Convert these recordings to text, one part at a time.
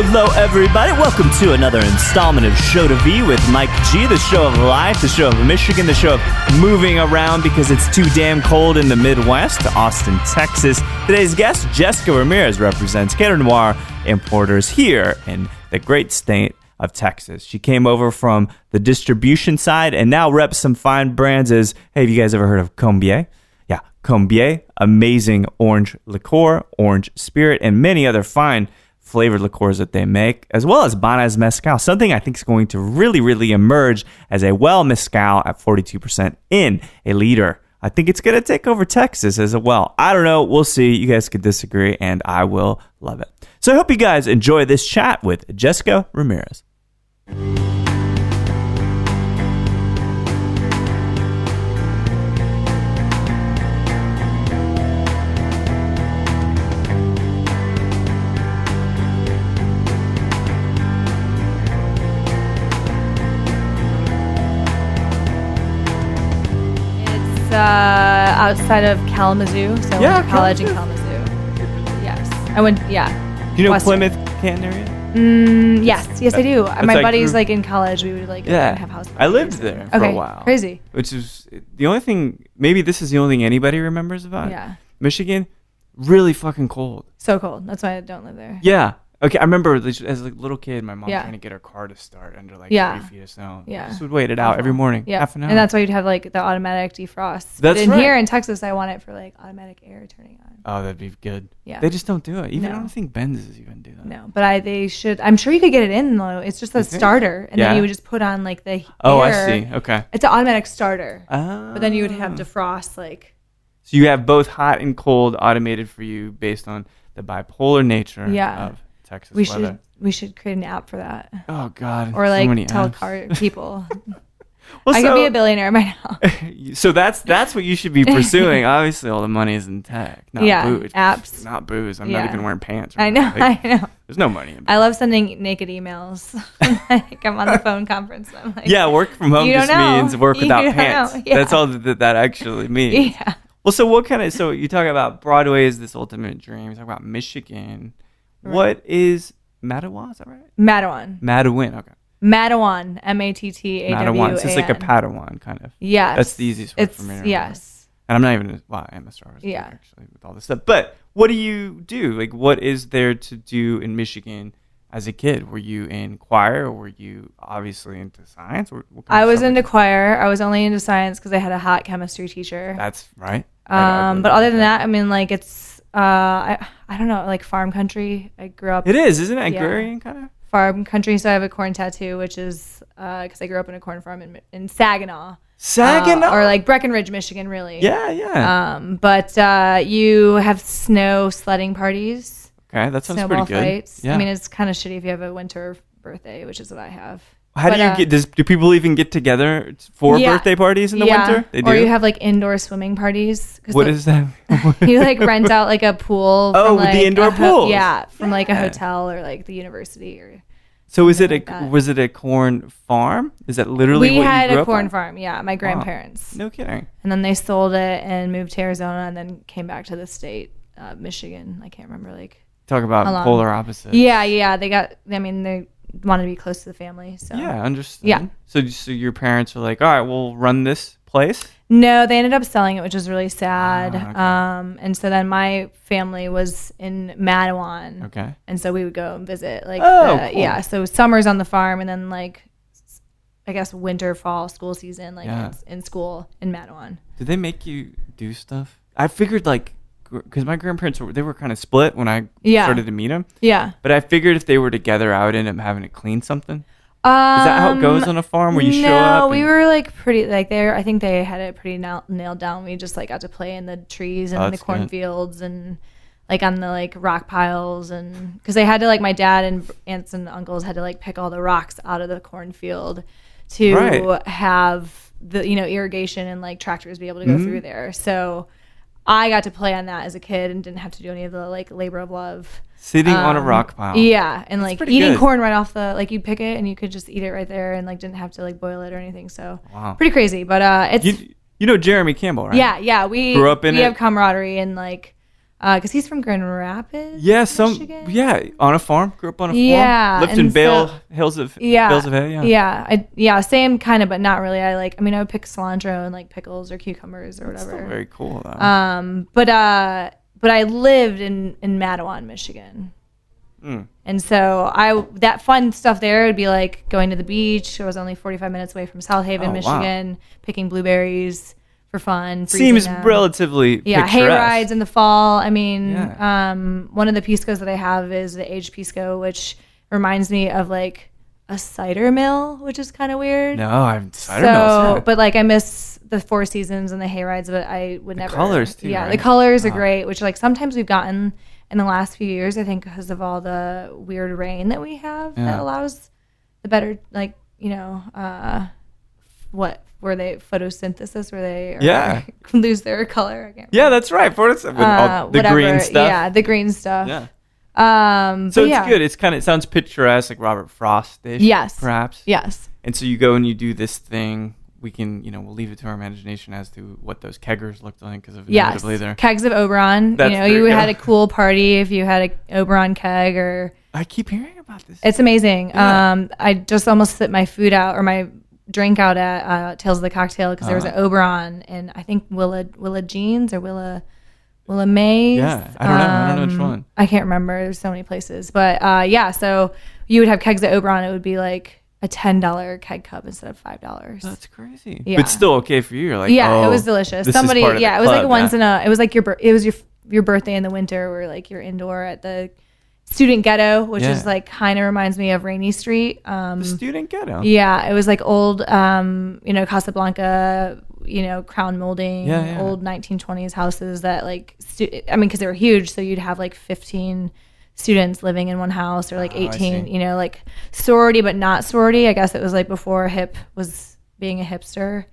Hello, everybody. Welcome to another installment of Show to V with Mike G, the show of life, the show of Michigan, the show of moving around because it's too damn cold in the Midwest, Austin, Texas. Today's guest, Jessica Ramirez, represents Cadre Noir Importers here in the great state of Texas. She came over from the distribution side and now reps some fine brands as, hey, have you guys ever heard of Combier? Yeah, Combier, amazing orange liqueur, orange spirit, and many other fine flavored liqueurs that they make, as well as Banhez Mezcal, something I think is going to really emerge as a well mezcal at 42% in a liter. I think it's going to take over Texas as well. I don't know. We'll see. You guys could disagree, and I will love it. So I hope you guys enjoy this chat with Jessica Ramirez. Outside of Kalamazoo, so I went to college in Kalamazoo. Yes, I went. Yeah. Do you know Western. Plymouth, Canton area? Yes, I do. My like buddies, like in college, we would like go and have house parties. I lived there for a while. Crazy. Which is the only thing. Maybe this is the only thing anybody remembers about. Yeah. Michigan, really fucking cold. So cold. That's why I don't live there. Yeah. Okay, I remember as a little kid, my mom trying to get her car to start under like 3 feet of snow. Yeah. Just would wait it out every morning, half an hour. And that's why you'd have like the automatic defrost. That's but right. Here in Texas, I want it for like automatic air turning on. Oh, that'd be good. Yeah. They just don't do it. Even No. I don't think Benz's even do that. No, but they should. I'm sure you could get it in though. It's just a starter, and then you would just put on like the Oh, air. I see. Okay. It's an automatic starter. Oh. But then you would have defrost like. So you have both hot and cold automated for you based on the bipolar nature of Texas weather. We should create an app for that. Oh God! Or like so many tell apps. car people. Well, I could be a billionaire by now. So that's what you should be pursuing. Obviously, all the money is in tech, not booze. Apps. Not booze. I'm not even wearing pants. I know. Like, I know. There's no money in booze. I love sending naked emails. Like I'm on the phone conference. And I'm like, work from home just means work without pants. Yeah. That's all that actually means. Yeah. Well, so what kind of? So you talk about Broadway is this ultimate dream. You talk about Michigan. Right. What is Matawan? Is that right? Matawan. Okay. Matawan. M-A-T-T-A-W-A-N. Matawan. So it's like a Padawan kind of. Yes. That's the easiest word for me to remember. Yes. And I'm not even. Well, I am a Star Wars fan, actually with all this stuff. But what do you do? Like, what is there to do in Michigan as a kid? Were you in choir, or were you obviously into science? What I was into choir. I was only into science because I had a hot chemistry teacher. That's right. But other than that, I mean, like it's. I don't know, like farm country. I grew up. It is, isn't it? Agrarian kind of? Farm country. So I have a corn tattoo, which is because I grew up in a corn farm in Saginaw. Or like Breckenridge, Michigan, really. Yeah. But you have snow sledding parties. Okay, that sounds Snowball pretty good. Fights. Yeah. I mean, it's kind of shitty if you have a winter birthday, which is what I have. How do you get? Do people even get together for birthday parties in the winter? They do. Or you have like indoor swimming parties. What is that? You like rent out like a pool. Oh, from, with like, the indoor pools. From like a hotel or like the university or. So was it a corn farm? Is that literally what you grew up on? We had a corn farm. Yeah, my grandparents. Wow. No kidding. And then they sold it and moved to Arizona and then came back to the state, Michigan. I can't remember like. Talk about polar opposites. Yeah. They wanted to be close to the family. So yeah, understood. Yeah. So your parents were like, all right, we'll run this place? No, they ended up selling it, which was really sad. Okay. And so then my family was in Matawan. Okay. And so we would go and visit. Like, cool. Yeah. So summers on the farm and then like, I guess winter, fall, school season, like in school in Matawan. Did they make you do stuff? I figured like, because my grandparents were kind of split when I started to meet them. Yeah. But I figured if they were together, I would end up having to clean something. Is that how it goes on a farm where you show up? No, we were like pretty like there. I think they had it pretty nailed down. We just like got to play in the trees and in the cornfields and like on the like rock piles, and because they had to like my dad and aunts and uncles had to like pick all the rocks out of the cornfield to have the irrigation and like tractors be able to go through there. So I got to play on that as a kid and didn't have to do any of the like labor of love. Sitting on a rock pile. Yeah, and like eating corn right off the like you pick it and you could just eat it right there and like didn't have to like boil it or anything. So pretty crazy, but it's you know Jeremy Campbell, right? Yeah, we grew up in we have camaraderie and like. Because he's from Grand Rapids, Michigan. On a farm. Grew up on a farm. Yeah, lived in Hills of Hay. Same kind of, but not really. I would pick cilantro and like pickles or cucumbers or whatever. That's very cool though. But I lived in Mattawan, Michigan, and so that fun stuff there would be like going to the beach. I was only 45 minutes away from South Haven, Michigan, picking blueberries. For fun. Seems relatively picturesque. Hay rides in the fall. I mean, one of the piscos that I have is the aged pisco, which reminds me of like a cider mill, which is kind of weird. No, I'm cider mills. But like I miss the Four Seasons and the hay rides, but I would never. The colors too. Yeah, right? the colors are great, which like sometimes we've gotten in the last few years, I think, because of all the weird rain that we have that allows the better like where they photosynthesis where they lose their color. I can't remember. That's right. The green stuff. Yeah, the green stuff. Yeah. So it's good. It sounds picturesque, like Robert Frost-ish. Yes. Perhaps. Yes. And so you go and you do this thing. We can, we'll leave it to our imagination as to what those keggers looked like because inevitably they're kegs of Oberon. You had a cool party if you had a Oberon keg or. I keep hearing about this. It's amazing. Yeah. I just almost spit my food out or my drink out at Tales of the Cocktail because there was an Oberon and I think Willa Jeans or Willa Mays. Yeah, I don't know which one. I can't remember. There's so many places, but so you would have kegs at Oberon. It would be like a $10 keg cup instead of $5. That's crazy. Yeah. But still okay for you. You're like, it was delicious. It was like once in a. It was like it was your birthday in the winter where like you're indoor at the student ghetto, which is like kind of reminds me of Rainy Street. The student ghetto. Yeah, it was like old, Casablanca, crown molding, old 1920s houses that like, because they were huge, so you'd have like 15 students living in one house or like 18, like sorority but not sorority. I guess it was like before hip was being a hipster.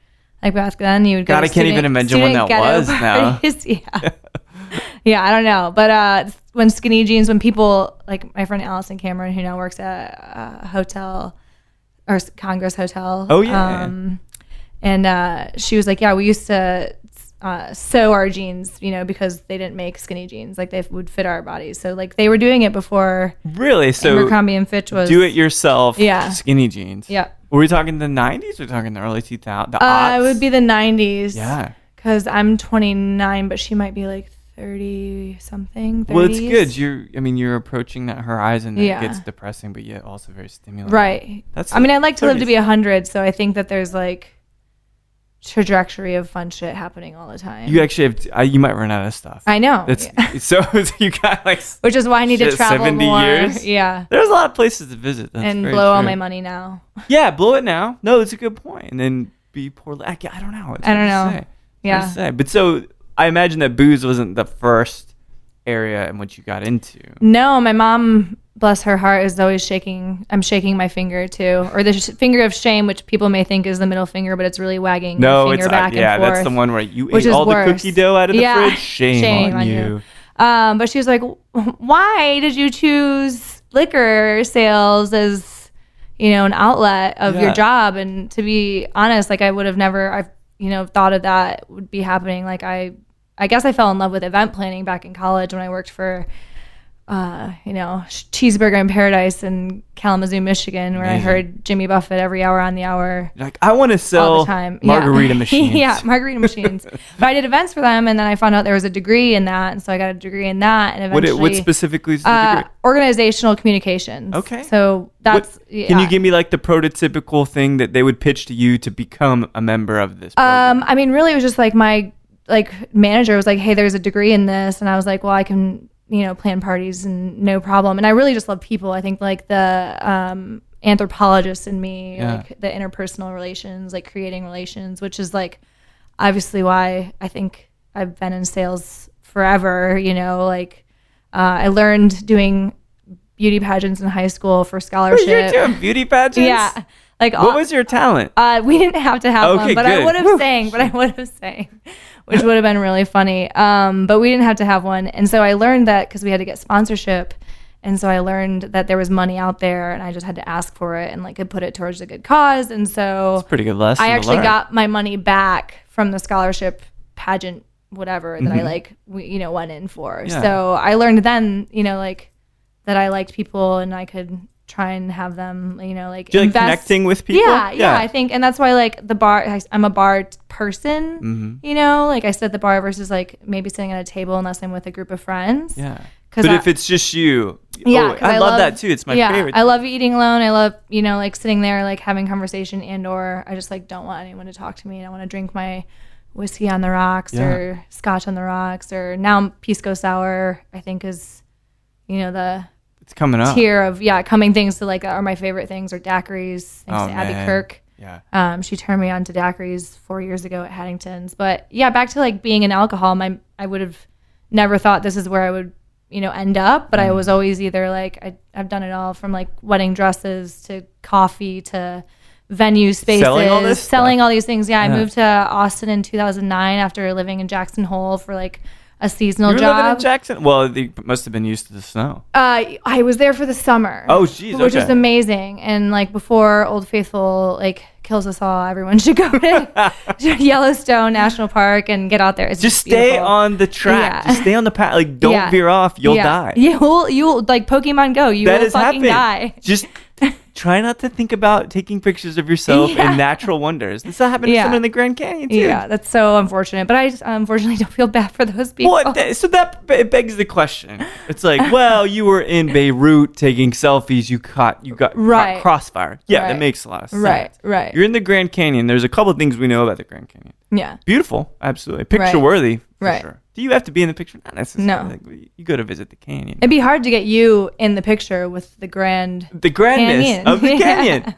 Like back then, you would go. God, I can't even imagine when that was parties. Now. Yeah, I don't know. But when skinny jeans, when people, like my friend Allison Cameron, who now works at a hotel or Congress Hotel. Oh, yeah. And she was like, we used to sew our jeans, because they didn't make skinny jeans. Like they would fit our bodies. So like they were doing it before. Really? So Abercrombie and Fitch was. Do it yourself skinny jeans. Yeah. Were we talking the 90s or talking the early 2000s? The aughts? It would be the 90s. Yeah. Because I'm 29, but she might be like 30 something. 30s. Well, it's good. You're approaching that horizon that gets depressing, but yet also very stimulating. Right. I'd like to live to be 100, so I think that there's like trajectory of fun shit happening all the time. You actually have you might run out of stuff. I know. So you got like which is why I need to travel 70 more. Years. Yeah. There's a lot of places to visit. That's and very blow true. all my money now. Yeah, blow it now. No, it's a good point. And then be poorly. I don't know. I don't know. Yeah. But so I imagine that booze wasn't the first area in which you got into. No, my mom, bless her heart, is always shaking. I'm shaking my finger too, or the finger of shame, which people may think is the middle finger, but it's really wagging the finger back and forth. Yeah, that's the one where you ate all the cookie dough out of the fridge. Shame on you. But she was like, "Why did you choose liquor sales as an outlet of your job?" And to be honest, like I would have never, thought of that would be happening. Like I guess I fell in love with event planning back in college when I worked for, Cheeseburger in Paradise in Kalamazoo, Michigan, where I heard Jimmy Buffett every hour on the hour. You're like, I want to sell margarita machines. Yeah, margarita machines. But I did events for them, and then I found out there was a degree in that, and so I got a degree in that. And eventually, what specifically is the degree? Organizational communications. Okay. So that's. Can you give me like the prototypical thing that they would pitch to you to become a member of this program? Really, it was just like my manager was like, "Hey, there's a degree in this," and I was like, "Well, I can." Plan parties and no problem. And I really just love people. I think like the anthropologist in me, like the interpersonal relations, like creating relations, which is like obviously why I think I've been in sales forever, like I learned doing beauty pageants in high school for scholarship. You're doing beauty pageants? Yeah. Like, what was your talent? We didn't have to have one, but good. I would have sang, which would have been really funny. But we didn't have to have one. And so I learned that because we had to get sponsorship. And so I learned that there was money out there and I just had to ask for it and like could put it towards a good cause. And so it's a pretty good lesson. I actually got my money back from the scholarship pageant, whatever that I like, went in for. Yeah. So I learned then, like that I liked people and I could try and have them, like do you like connecting with people? Yeah, I think, and that's why like the bar, I'm a bar person, like I sit at the bar versus like maybe sitting at a table unless I'm with a group of friends. Yeah. But if it's just you, I love that too. It's my favorite. I love eating alone. I love, like sitting there, like having conversation or I just like don't want anyone to talk to me. I want to drink my whiskey on the rocks or scotch on the rocks or now Pisco sour, I think is, it's coming up. Tier of coming things to like are my favorite things or daiquiris. Thanks to Abby Kirk. Yeah. She turned me on to daiquiris 4 years ago at Haddington's. But yeah, back to like being in alcohol. I would have never thought this is where I would end up. But I was always either like I've done it all from like wedding dresses to coffee to venue spaces, selling all these things. Yeah, I moved to Austin in 2009 after living in Jackson Hole for like a seasonal job. Living in Jackson? Well, they must have been used to the snow. I was there for the summer. Oh, jeez, which is amazing. And like before Old Faithful like kills us all, everyone should go to Yellowstone National Park and get out there. It's just stay beautiful. on the track. Just stay on the path. Like don't veer off. You'll die. You'll like Pokemon Go. You will fucking die. Just try not to think about taking pictures of yourself in natural wonders. This happened to someone in the Grand Canyon too. Yeah, that's so unfortunate. But I just unfortunately don't feel bad for those people. Well, so that begs the question. It's like, well, you were in Beirut taking selfies. You got caught crossfire. Yeah, that makes a lot of sense. Right. You're in the Grand Canyon. There's a couple of things we know about the Grand Canyon. Yeah. Beautiful, absolutely. Picture worthy, for sure. Do you have to be in the picture? Not necessarily. No. Like, you go to visit the canyon. It'd be hard to get you in the picture with the grandness of the canyon.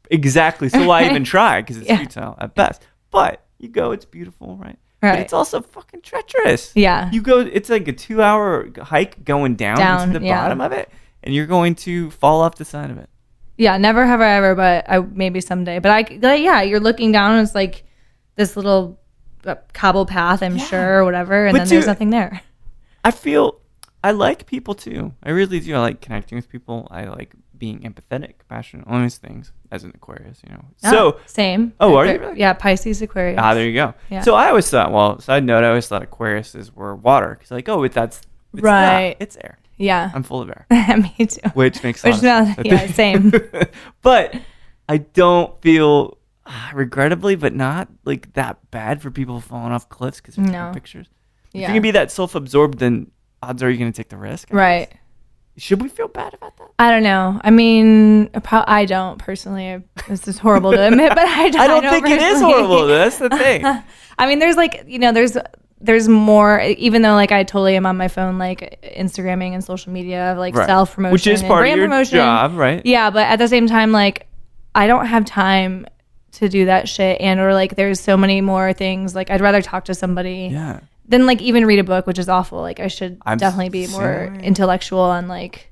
Exactly. So why even try? Because it's futile at best. But you go, it's beautiful, right? But it's also fucking treacherous. Yeah. You go, it's like a 2-hour hike going down to the bottom of it, and you're going to fall off the side of it. Yeah, never have I ever, but maybe someday. But you're looking down and it's like this little cobble path, I'm sure, or whatever, and then there's nothing there. I like people too. I really do. I like connecting with people. I like being empathetic, compassionate, all these things as an Aquarius, So same. Oh, are you really? Yeah, Pisces, Aquarius. There you go. Yeah. So I always thought, side note, I always thought Aquariuses were water because it's right. It's air. Yeah. I'm full of air. Me too. Which makes a lot of sense. Yeah, same. But I don't feel, regrettably, but not like that bad for people falling off cliffs because they're taking pictures. If you're going to be that self-absorbed, then odds are you're going to take the risk. Right. Should we feel bad about that? I don't know. I mean, I don't personally. This is horrible to admit, but I don't. I don't think it is horrible. That's the thing. I mean, there's like, there's more, even though like I totally am on my phone, like Instagramming and social media, like self-promotion. Which is part of your promotion. job, right? Yeah, but at the same time, like I don't have time to do that shit, or like there's so many more things. Like I'd rather talk to somebody than like even read a book, which is awful. Like I should definitely be more intellectual on like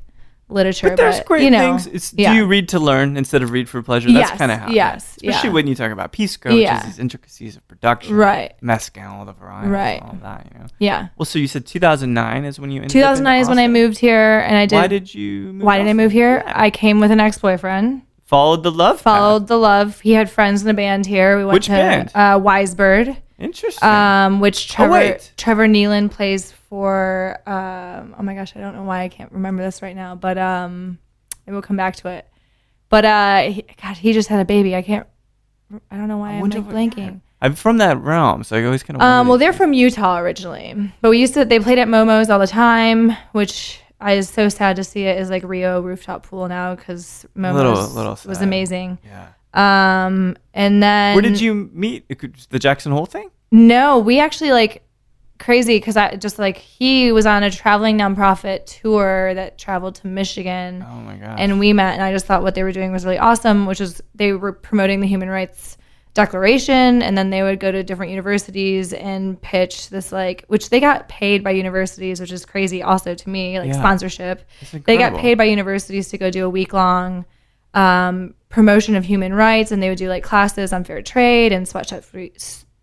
literature. But there's great things. Do you read to learn instead of read for pleasure? That's kind of how. Yes. Especially when you talk about Pisco, which is these intricacies of production. Right. Mezcal, the variety, all that, Yeah. Well, so you said 2009 is when you ended 2009 is when I moved here, and I did. Why did you move? Why did I move here? Yeah. I came with an ex-boyfriend. Followed the love. The love. He had friends in a band here. We went Which to band? Wisebird. Interesting. Which Trevor Nealon plays for. Oh my gosh, I don't know why I can't remember this right now, but maybe we'll come back to it. But he just had a baby. I don't know why I'm like blanking. I'm from that realm, so I always kind of. Well, they're from Utah originally, but they played at Momo's all the time, which I is so sad to see it is like Rio rooftop pool now because Momo's was amazing. Yeah. And then where did you meet? The Jackson Hole thing? No, we actually like crazy because I just like he was on a traveling nonprofit tour that traveled to Michigan. Oh my gosh. And we met, and I just thought what they were doing was really awesome, which is they were promoting the human rights declaration, and then they would go to different universities and pitch this, like, which they got paid by universities, which is crazy also to me, like sponsorship. They got paid by universities to go do a week-long promotion of human rights, and they would do like classes on fair trade and sweatshop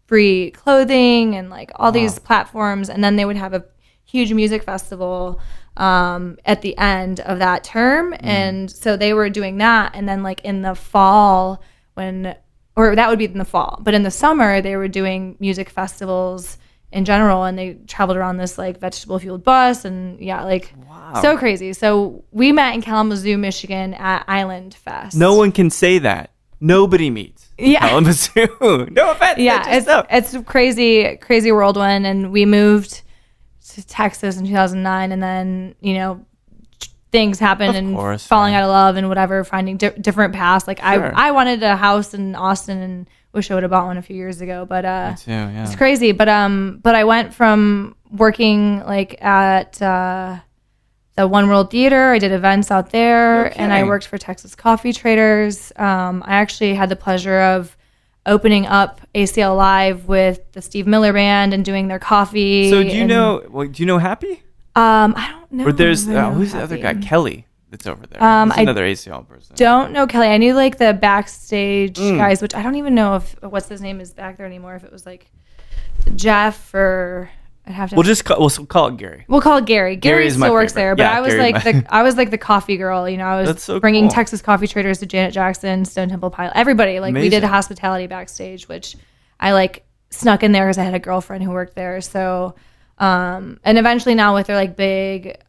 free clothing and like all these platforms, and then they would have a huge music festival at the end of that term. And so they were doing that, and then like in the fall or that would be in the fall, but in the summer they were doing music festivals in general, and they traveled around this like vegetable fueled bus, and so crazy. So we met in Kalamazoo, Michigan at Island Fest. No one can say that. Nobody meets Kalamazoo. No offense. Yeah, it's a crazy whirlwind, and we moved to Texas in 2009, and then things happened, and falling out of love and whatever, finding different paths. Like I wanted a house in Austin, and wish I would have bought one a few years ago, but it's crazy. But I went from working like at the One World Theater. I did events out there, and I worked for Texas Coffee Traders. I actually had the pleasure of opening up ACL Live with the Steve Miller Band and doing their coffee. So do you know Happy? I don't know. Or there's who's the other guy? Kelly. That's over there. He's another ACL person. Don't know Kelly. I knew like the backstage guys, which I don't even know if what's his name is back there anymore. If it was like Jeff or I'd have to. We'll call it Gary. We'll call it Gary. Gary still works there, but I was like the coffee girl. I was bringing Texas Coffee Traders to Janet Jackson, Stone Temple Pilots, everybody. Like we did hospitality backstage, which I like snuck in there because I had a girlfriend who worked there. So, and eventually now with their like big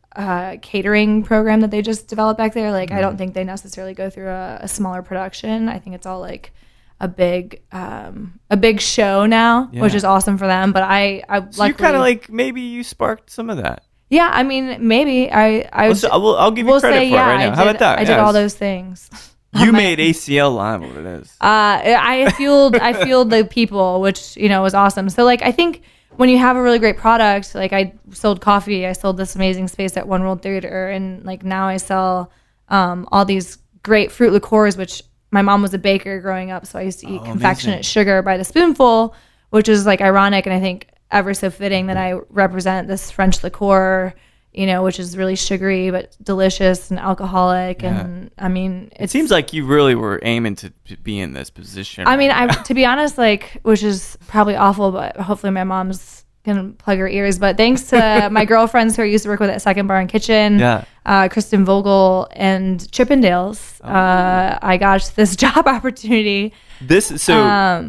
catering program that they just developed back there, like I don't think they necessarily go through a smaller production. I think it's all like a big show now, which is awesome for them. But so you're kind of like, maybe you sparked some of that. Yeah, I mean, maybe I'll give you credit for it right now. How about that? I did all those things. You made ACL Live what it is. I fueled the people, which was awesome. So like I think when you have a really great product, like I sold coffee, I sold this amazing space at One World Theater, and like now I sell all these great fruit liqueurs, which my mom was a baker growing up, so I used to eat confectionate sugar by the spoonful, which is like ironic, and I think ever so fitting that I represent this French liqueur, which is really sugary but delicious and alcoholic. And I mean, it seems like you really were aiming to be in this position. I mean, to be honest, like, which is probably awful, but hopefully my mom's can plug her ears. But thanks to my girlfriends who I used to work with at Second Bar and Kitchen, Kristen Vogel and Chippendales, I got this job opportunity. So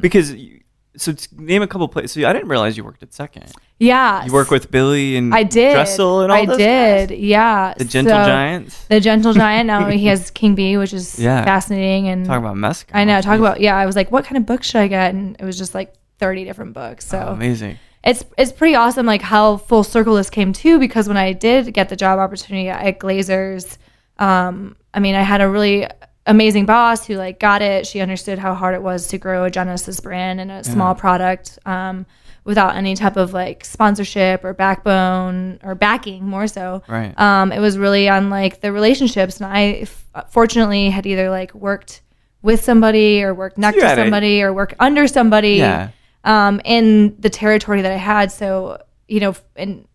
name a couple places. So I didn't realize you worked at Second. Yeah. You work with Billy and I did. Dressel and all those guys? Yeah. The Gentle Giants? The Gentle Giant. Now he has King Bee, which is fascinating. And talk about mezcal. I know. I was like, what kind of books should I get? And it was just like 30 different books. So amazing. It's pretty awesome, like how full circle this came too, because when I did get the job opportunity at Glazer's, I mean, I had a really amazing boss who like got it. She understood how hard it was to grow a Genesis brand and a small product without any type of like sponsorship or backbone or backing, more so. Right. It was really on like the relationships, and I fortunately had either like worked with somebody or worked next to somebody or worked under somebody in the territory that I had. So, in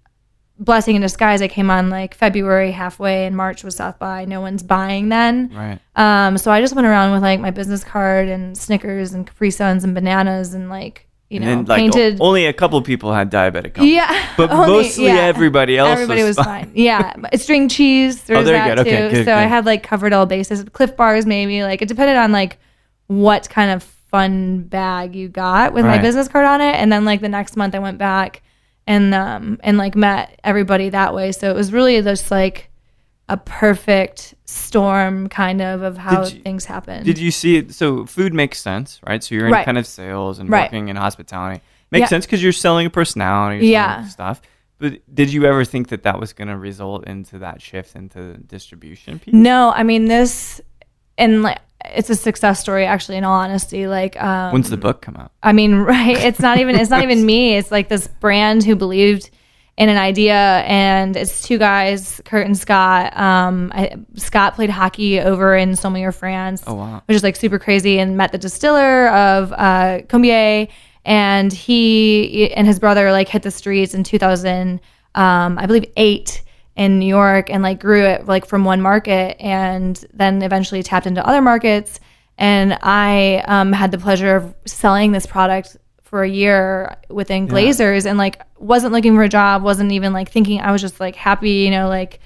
blessing in disguise, I came on like February halfway, and March was South by. No one's buying then. Right. So I just went around with like my business card and Snickers and Capri Suns and bananas and like, painted. Only a couple people had diabetic gums. Yeah. But mostly everybody else was fine. Yeah. String cheese. There's that too. Okay, good, I had like covered all bases. Cliff bars maybe. Like it depended on like what kind of fun bag you got with my business card on it. And then like the next month I went back and like met everybody that way. So it was really just like a perfect storm kind of how things happened. Did you see it? So food makes sense, right? So you're in kind of sales and working in hospitality. Makes sense because you're selling a personality, selling stuff. But did you ever think that was going to result into that shift into the distribution piece? No, I mean it's a success story actually, in all honesty. Like when's the book come out? I mean, it's not even me. It's like this brand who believed in an idea, and it's two guys, Kurt and Scott. Scott played hockey over in Sommelier, France, which is like super crazy, and met the distiller of Combier, and he and his brother like hit the streets in 2000, I believe 8 in New York, and like grew it like from one market, and then eventually tapped into other markets. And I had the pleasure of selling this product for a year within Glazers, and like wasn't looking for a job, wasn't even like thinking. I was just like happy, you know, like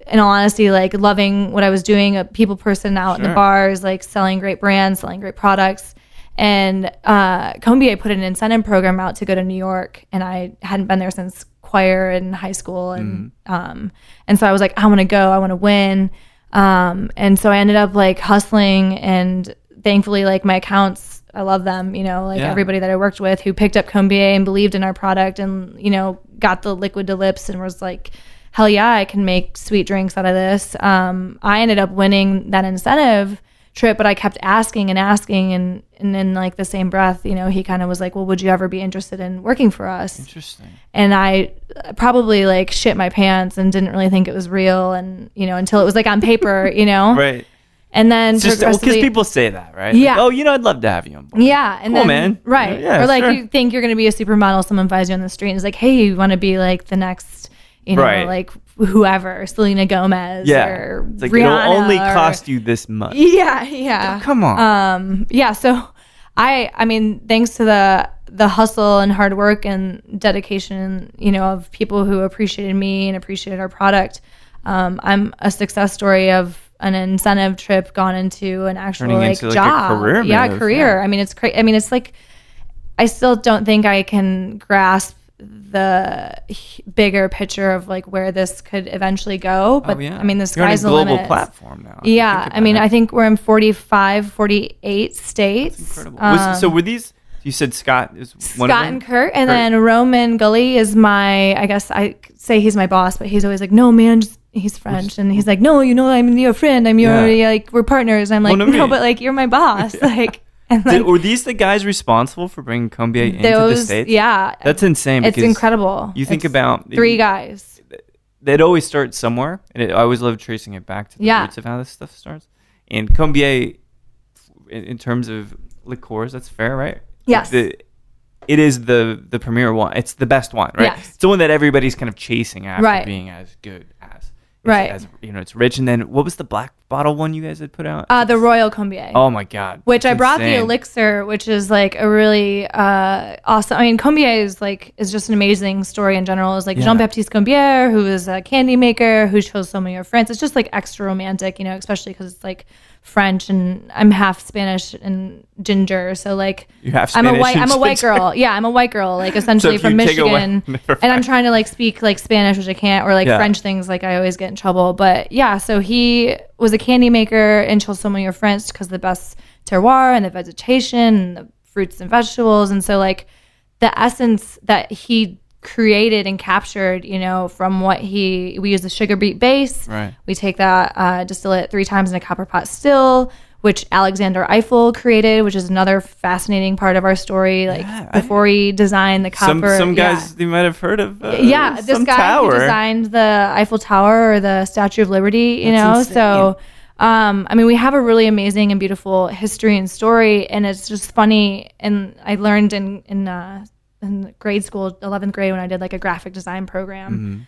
in all honesty, like loving what I was doing, a people person out in the bars, like selling great brands, selling great products. And Combier put an incentive program out to go to New York, and I hadn't been there since choir in high school, and so I was like, I want to go, I want to win. And so I ended up like hustling, and thankfully like my accounts, I love them, you know, like everybody that I worked with who picked up Combier and believed in our product, and, you know, got the liquid to lips and was like, hell yeah, I can make sweet drinks out of this. I ended up winning that incentive trip, but I kept asking, and in like the same breath, you know, he kind of was like, well, would you ever be interested in working for us? Interesting. And I probably like shit my pants and didn't really think it was real, and, you know, until it was like on paper, you know? Right. And then because people say that, right? Yeah. Like, oh, you know, I'd love to have you on board. Yeah. And cool, then, man. Right. Yeah, or like you think you're going to be a supermodel, someone finds you on the street and is like, hey, you want to be like the next, you know, like whoever, Selena Gomez or it's like, Rihanna. It'll only cost you this much. Yeah. Yeah. Oh, come on. Yeah. So I mean, thanks to the hustle and hard work and dedication, you know, of people who appreciated me and appreciated our product, I'm a success story of an incentive trip gone into an actual like job. A career move, career. I mean, it's crazy. I mean, it's like, I still don't think I can grasp the bigger picture of like where this could eventually go. But I mean, the sky's the limit. You're on a global platform now. Yeah. I mean, I think we're in 45, 48 states. That's incredible. So were these, you said Scott is one of them? Scott and Kurt. And then Roman Gully is I guess I say he's my boss, but he's always like, no, man, he's French, and he's like, no, you know, I'm your friend, I'm your like, we're partners. I'm like, no, but like, you're my boss. Like, and like, were these the guys responsible for bringing Combier into the States? Yeah, that's insane. It's incredible. You think about 3 guys. They'd always start somewhere, and I always love tracing it back to the roots of how this stuff starts. And Combier, in terms of liqueurs, that's fair, right? Yes. It is the premier one. It's the best one, right? Yes. It's the one that everybody's kind of chasing after being as good as. Right. As, you know, it's rich. And then what was the black bottle one you guys had put out? The Royal Combier. Oh my God. Which I brought the elixir, which is like a really awesome. I mean, Combier is just an amazing story in general. It's like Jean-Baptiste Combier, who is a candy maker who chose Sommelier France. It's just like extra romantic, you know, especially because it's like French, and I'm half Spanish and ginger, so like I'm a white girl. Yeah, I'm a white girl, like essentially from Michigan, and I'm trying to like speak like Spanish, which I can't, or like French things, like I always get in trouble. But yeah, so he was a candy maker in Sommelier France because the best terroir and the vegetation and the fruits and vegetables, and so like the essence that he created and captured, you know, from what we use the sugar beet base. Right. We take that, distill it 3 times in a copper pot still, which Alexander Eiffel created, which is another fascinating part of our story. Like before he designed the copper. Some guys you might have heard of. This guy who designed the Eiffel Tower or the Statue of Liberty, you know. Insane. So, I mean, we have a really amazing and beautiful history and story, and it's just funny. And I learned in grade school, 11th grade, when I did like a graphic design program,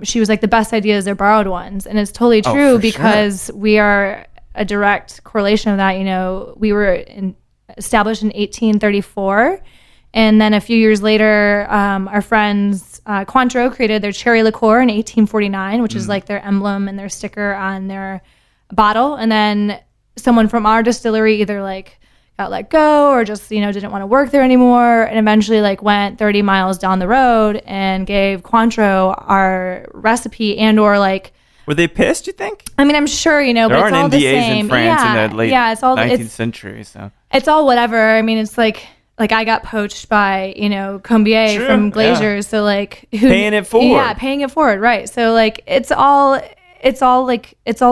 she was like, the best ideas are borrowed ones. And it's totally true, because we are a direct correlation of that. You know, we were established in 1834. And then a few years later, our friends Cointreau created their cherry liqueur in 1849, which is like their emblem and their sticker on their bottle. And then someone from our distillery either like got let go or just, you know, didn't want to work there anymore, and eventually like went 30 miles down the road and gave Cointreau our recipe, and or like, were they pissed, you think? I mean, I'm sure, you know, there but it's all NDAs the same in France in the late 19th century, so it's all whatever. I mean, it's like I got poached by, you know, Combier from Glazers, so like paying it forward. Paying it forward, right? So like it's all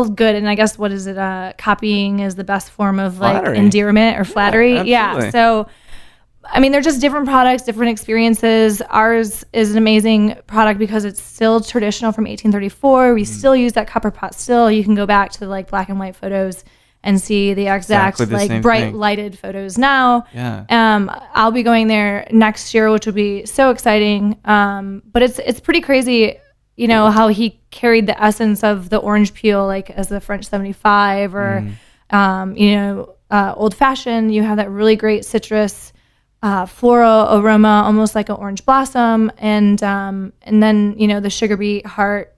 good. And I guess, what is it? Copying is the best form of like endearment or flattery. Yeah. So I mean, they're just different products, different experiences. Ours is an amazing product because it's still traditional from 1834. We still use that copper pot still. You can go back to like black and white photos and see the exact like bright lighted photos now. I'll be going there next year, which will be so exciting. But it's pretty crazy, you know, how he carried the essence of the orange peel, like as the French 75 or, you know, old fashioned. You have that really great citrus, floral aroma, almost like an orange blossom. And then, you know, the sugar beet heart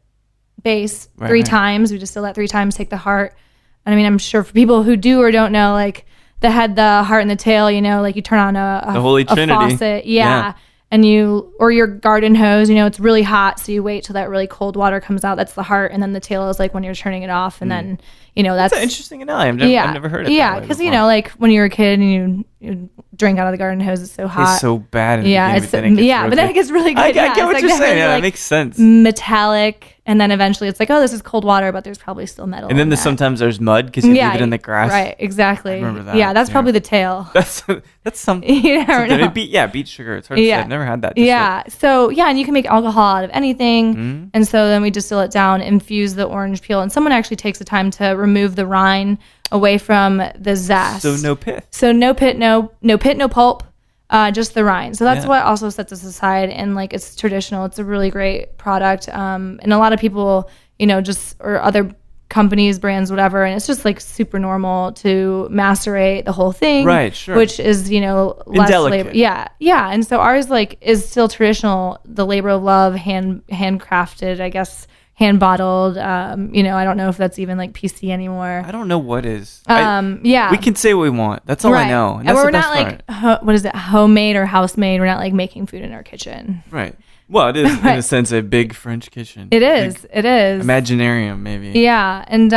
base three times. We distill that 3 times, take the heart. I mean, I'm sure for people who do or don't know, like the head, the heart, and the tail, you know, like you turn on the Holy Trinity faucet, and or your garden hose, you know, it's really hot, so you wait till that really cold water comes out. That's the heart, and then the tail is like when you're turning it off, and then, you know, that's an interesting analogy. I've never heard it. Yeah, because you know, like when you're a kid and you drink out of the garden hose, it's so hot. It's so bad. But then it gets really good. I get what you're saying. Yeah, that makes sense. Metallic. And then eventually it's like, oh, this is cold water, but there's probably still metal. And then sometimes there's mud because you leave it in the grass. Right, exactly. I remember that. Yeah, that's probably the tail. That's something. You never know. Beet sugar. It's hard to say. I've never had that. So, and you can make alcohol out of anything. And so then we distill it down, infuse the orange peel. And someone actually takes the time to remove the rind away from the zest. So no pith. So no pit, no pulp. Just the rind. So that's what also sets us aside, and like it's traditional. It's a really great product. And a lot of people, you know, or other companies, brands, whatever, and it's just like super normal to macerate the whole thing. Right, sure. Which is, you know, less labor. Yeah. And so ours like is still traditional, the labor of love, handcrafted, I guess, hand bottled. You know, I don't know if that's even like PC anymore. I don't know what is. We can say what we want. That's all I know. And we're not like what is it, homemade or house made. We're not like making food in our kitchen. Right. Well, it is in a sense a big French kitchen. It is. Imaginarium, maybe. Yeah, and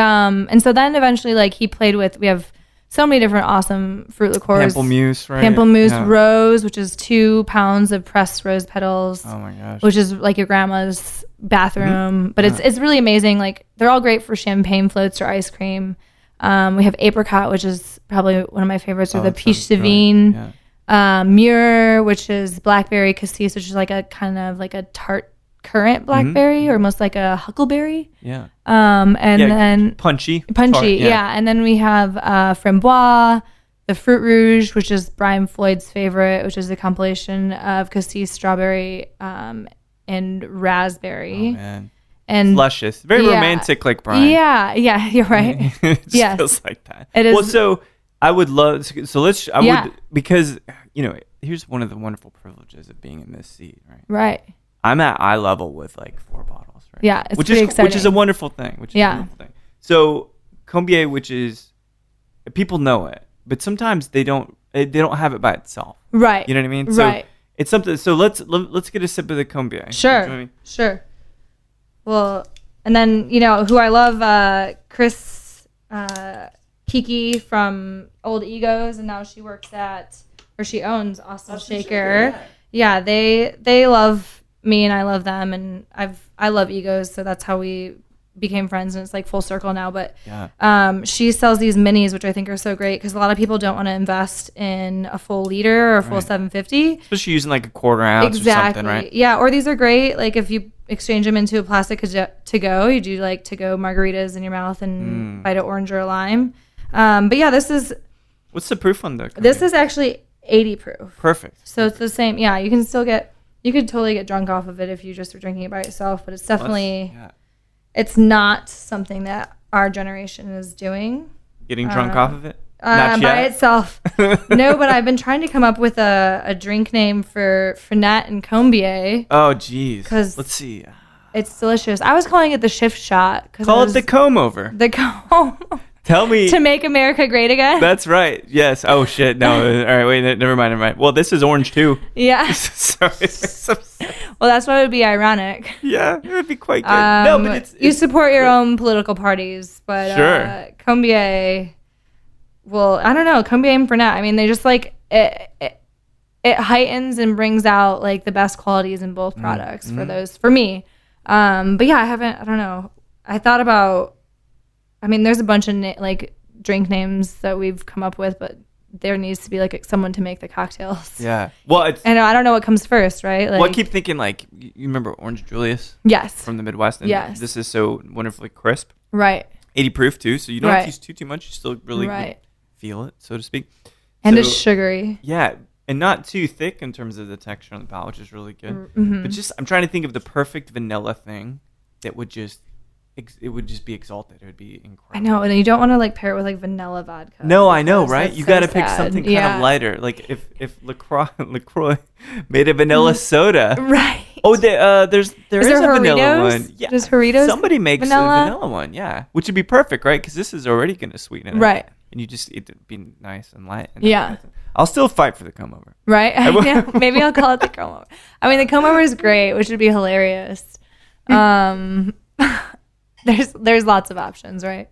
so then eventually, like he played with. We have so many different awesome fruit liqueurs. Pamplemousse, right? Pamplemousse rose, which is 2 pounds of pressed rose petals. Oh my gosh. Which is like your grandma's bathroom, but it's really amazing. Like they're all great for champagne floats or ice cream. We have apricot, which is probably one of my favorites, or the peach divine. Muir, which is blackberry cassis, which is like a kind of like a tart currant blackberry, or almost like a huckleberry. And then punchy. Tart, and then we have framboise, the fruit rouge, which is Brian Floyd's favorite, which is a compilation of cassis, strawberry, and raspberry. Oh, man. And luscious, very romantic, like Brian. Yeah, you're right. It just feels like that. It is. Well, so I would love. So let's. I would, because you know, here's one of the wonderful privileges of being in this seat, right? Right. I'm at eye level with like 4 bottles, right? Yeah, it's pretty exciting. Which is a wonderful thing. So Combier, which is, people know it, but sometimes they don't have it by itself. Right. You know what I mean? So it's something. So let's get a sip of the Combier. Sure. You know what I mean? Sure. Well, and then, you know, who I love, Chris Kiki from Old Egos, and now she owns Austin Shaker. Yeah, they love me and I love them, and I love Egos, so that's how we became friends, and it's like full circle now. But she sells these minis, which I think are so great because a lot of people don't want to invest in a full liter or a full 750, especially using like a quarter ounce or something, right? Yeah, or these are great like if you exchange them into a plastic to go, you do like to go margaritas in your mouth and bite an orange or a lime. But yeah, this is, what's the proof on the Combier? This is actually 80 proof. Perfect. So it's the same. Yeah, you could totally get drunk off of it if you just were drinking it by itself, but it's definitely it's not something that our generation is doing. Getting drunk off of it? Not by itself. No, but I've been trying to come up with a drink name for Finette and Combier. Oh, geez. Because let's see. It's delicious. I was calling it the shift shot. Call it the comb over. The comb. Tell me. To make America great again? That's right. Yes. Oh, shit. No. All right. Wait. Never mind. Well, this is orange, too. Yeah. Sorry. Well, that's why it would be ironic. Yeah. It would be quite good. No, but it's you support your own political parties, but Combier, well, I don't know. Combier and Fernet, I mean, they just like, it heightens and brings out like the best qualities in both products for me. But yeah, I don't know. I thought about, I mean, there's a bunch of like drink names that we've come up with, but there needs to be like someone to make the cocktails. Yeah. Well, and I don't know what comes first, right? Like, well, I keep thinking like, you remember Orange Julius? Yes. From the Midwest. And yes. This is so wonderfully crisp. Right. 80 proof too, so you don't have to use too much. You still really feel it, so to speak. And it's sugary. Yeah, and not too thick in terms of the texture on the palate, which is really good. Mm-hmm. But I'm trying to think of the perfect vanilla thing that would just be exalted. It would be incredible. I know, and you don't want to like pair it with like vanilla vodka. No, I know, right? You got to pick something kind of lighter. Like if LaCroix made a vanilla soda. Right. Oh, there is a vanilla one. Yeah. Does Doritos somebody makes a vanilla one, yeah. Which would be perfect, right? Because this is already going to sweeten it. Right. And it'd be nice and light. And yeah. I'll still fight for the come over. Right? Yeah. Maybe I'll call it the come over. I mean, the come over is great, which would be hilarious. There's lots of options, right?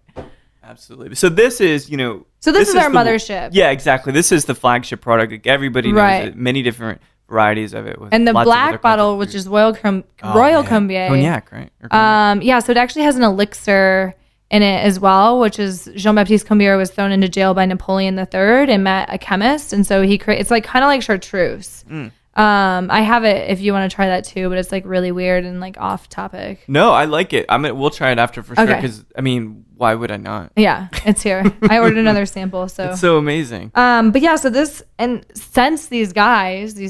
Absolutely. So this is, So this is our mothership. Yeah, exactly. This is the flagship product. Like everybody knows it. Many different varieties of it. And the black bottle, which is Royal Combier. Cognac, right? Yeah, so it actually has an elixir in it as well, which is Jean-Baptiste Combier was thrown into jail by Napoleon III and met a chemist. And so it's like kind of like chartreuse. I have it if you want to try that too, but it's like really weird and like off topic. No, I like it. We'll try it after for sure. Because why would I not? Yeah, it's here. I ordered another sample, so it's so amazing. But yeah, so since these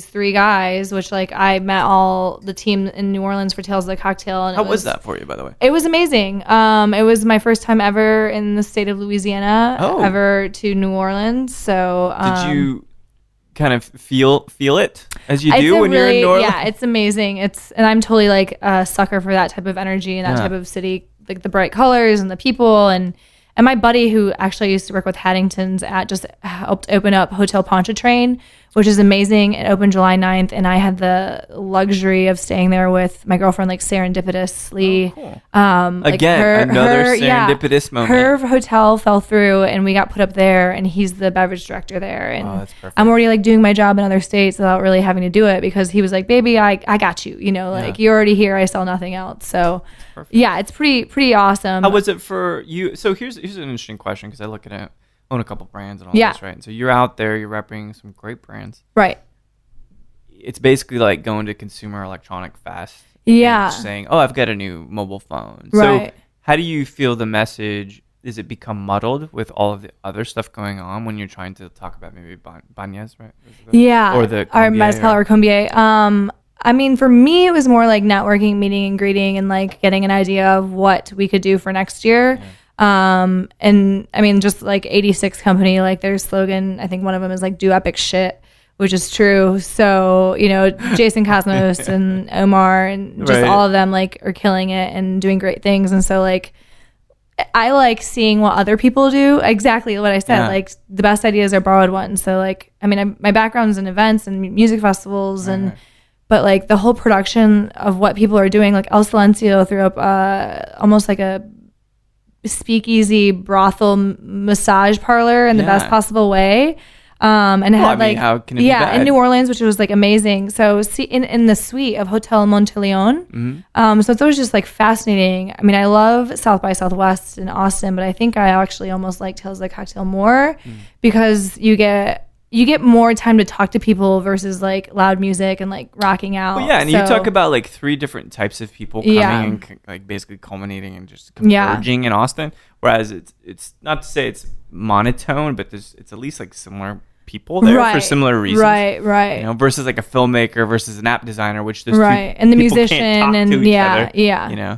three guys, which like I met all the team in New Orleans for Tales of the Cocktail, and how was that for you, by the way? It was amazing. It was my first time ever in the state of Louisiana, ever to New Orleans. So did you kind of feel it as you do when you're in New Orleans? Yeah, it's amazing. And I'm totally like a sucker for that type of energy and that type of city, like the bright colors and the people. And my buddy who actually used to work with Haddington's just helped open up Hotel Pontchartrain, which is amazing. It opened July 9th, and I had the luxury of staying there with my girlfriend, like serendipitously. Oh, cool. Again, another serendipitous moment. Her hotel fell through, and we got put up there, and he's the beverage director there. And that's perfect. I'm already like doing my job in other states without really having to do it because he was like, baby, I got you. You're already here. I sell nothing else. So yeah, it's pretty awesome. How was it for you? So here's an interesting question because I look at it. Own a couple brands and all this, right? And so you're out there, you're repping some great brands, right? It's basically like going to Consumer Electronic Fest, saying, "Oh, I've got a new mobile phone." Right. So, how do you feel the message? Does it become muddled with all of the other stuff going on when you're trying to talk about maybe Banhez, right? Or the our Mezcal or Combier. I mean, for me, it was more like networking, meeting and greeting, and like getting an idea of what we could do for next year. Yeah. And I mean, just like 86 Company, like their slogan, I think one of them is like do epic shit, which is true. So, Jason Cosmos and Omar and just all of them like are killing it and doing great things. And so like, I like seeing what other people do. Exactly what I said. Yeah. Like the best ideas are borrowed ones. So like, I mean, my background's in events and music festivals but like the whole production of what people are doing, like El Silencio threw up, almost like a speakeasy brothel massage parlor in the best possible way, and it had like how can it be bad? In New Orleans, which was like amazing. So see in the suite of Hotel Monteleone. So it's always just like fascinating. I mean, I love South by Southwest in Austin, but I think I actually almost like Tales of the Cocktail more because you get more time to talk to people versus like loud music and like rocking out. Well, yeah, and you talk about like three different types of people coming and like basically culminating and just converging in Austin. Whereas it's not to say it's monotone, but it's at least like similar people there for similar reasons. Right. Versus like a filmmaker versus an app designer, which there's and the musician and Yeah,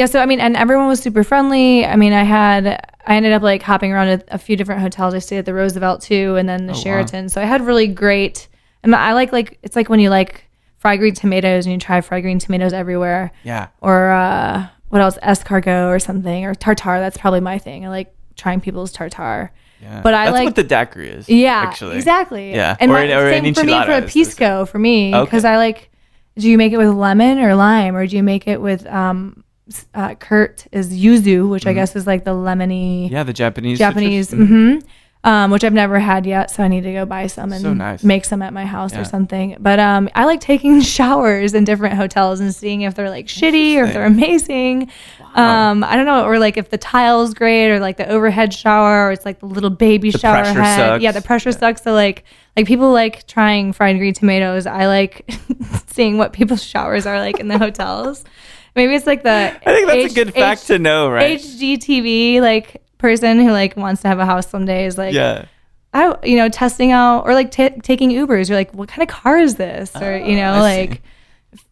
so I mean, and everyone was super friendly. I mean, I ended up like hopping around at a few different hotels. I stayed at the Roosevelt too, and then the Sheraton. Wow. So I had really great. And I like it's like when you like fried green tomatoes and you try fried green tomatoes everywhere. Yeah. Or what else? Escargot or something, or tartare. That's probably my thing. I like trying people's tartare. Yeah. But that's what the daiquiri is. Yeah, actually. exactly. Yeah. And same for me for a pisco for me because I like. Do you make it with lemon or lime, or do you make it with Kurt is yuzu, which I guess is like the lemony. Yeah, the Japanese. Mm-hmm. which I've never had yet. So I need to go buy some and make some at my house or something. But I like taking showers in different hotels and seeing if they're like shitty or if they're amazing. Wow. I don't know, or like if the tile's great or like the overhead shower or it's like the little baby shower head. Sucks. Yeah, the pressure sucks. So like people like trying fried green tomatoes. I like seeing what people's showers are like in the hotels. Maybe it's like I think that's a good fact to know, right? HGTV like person who like wants to have a house someday is like, testing out or like taking Ubers. You're like, what kind of car is this? Or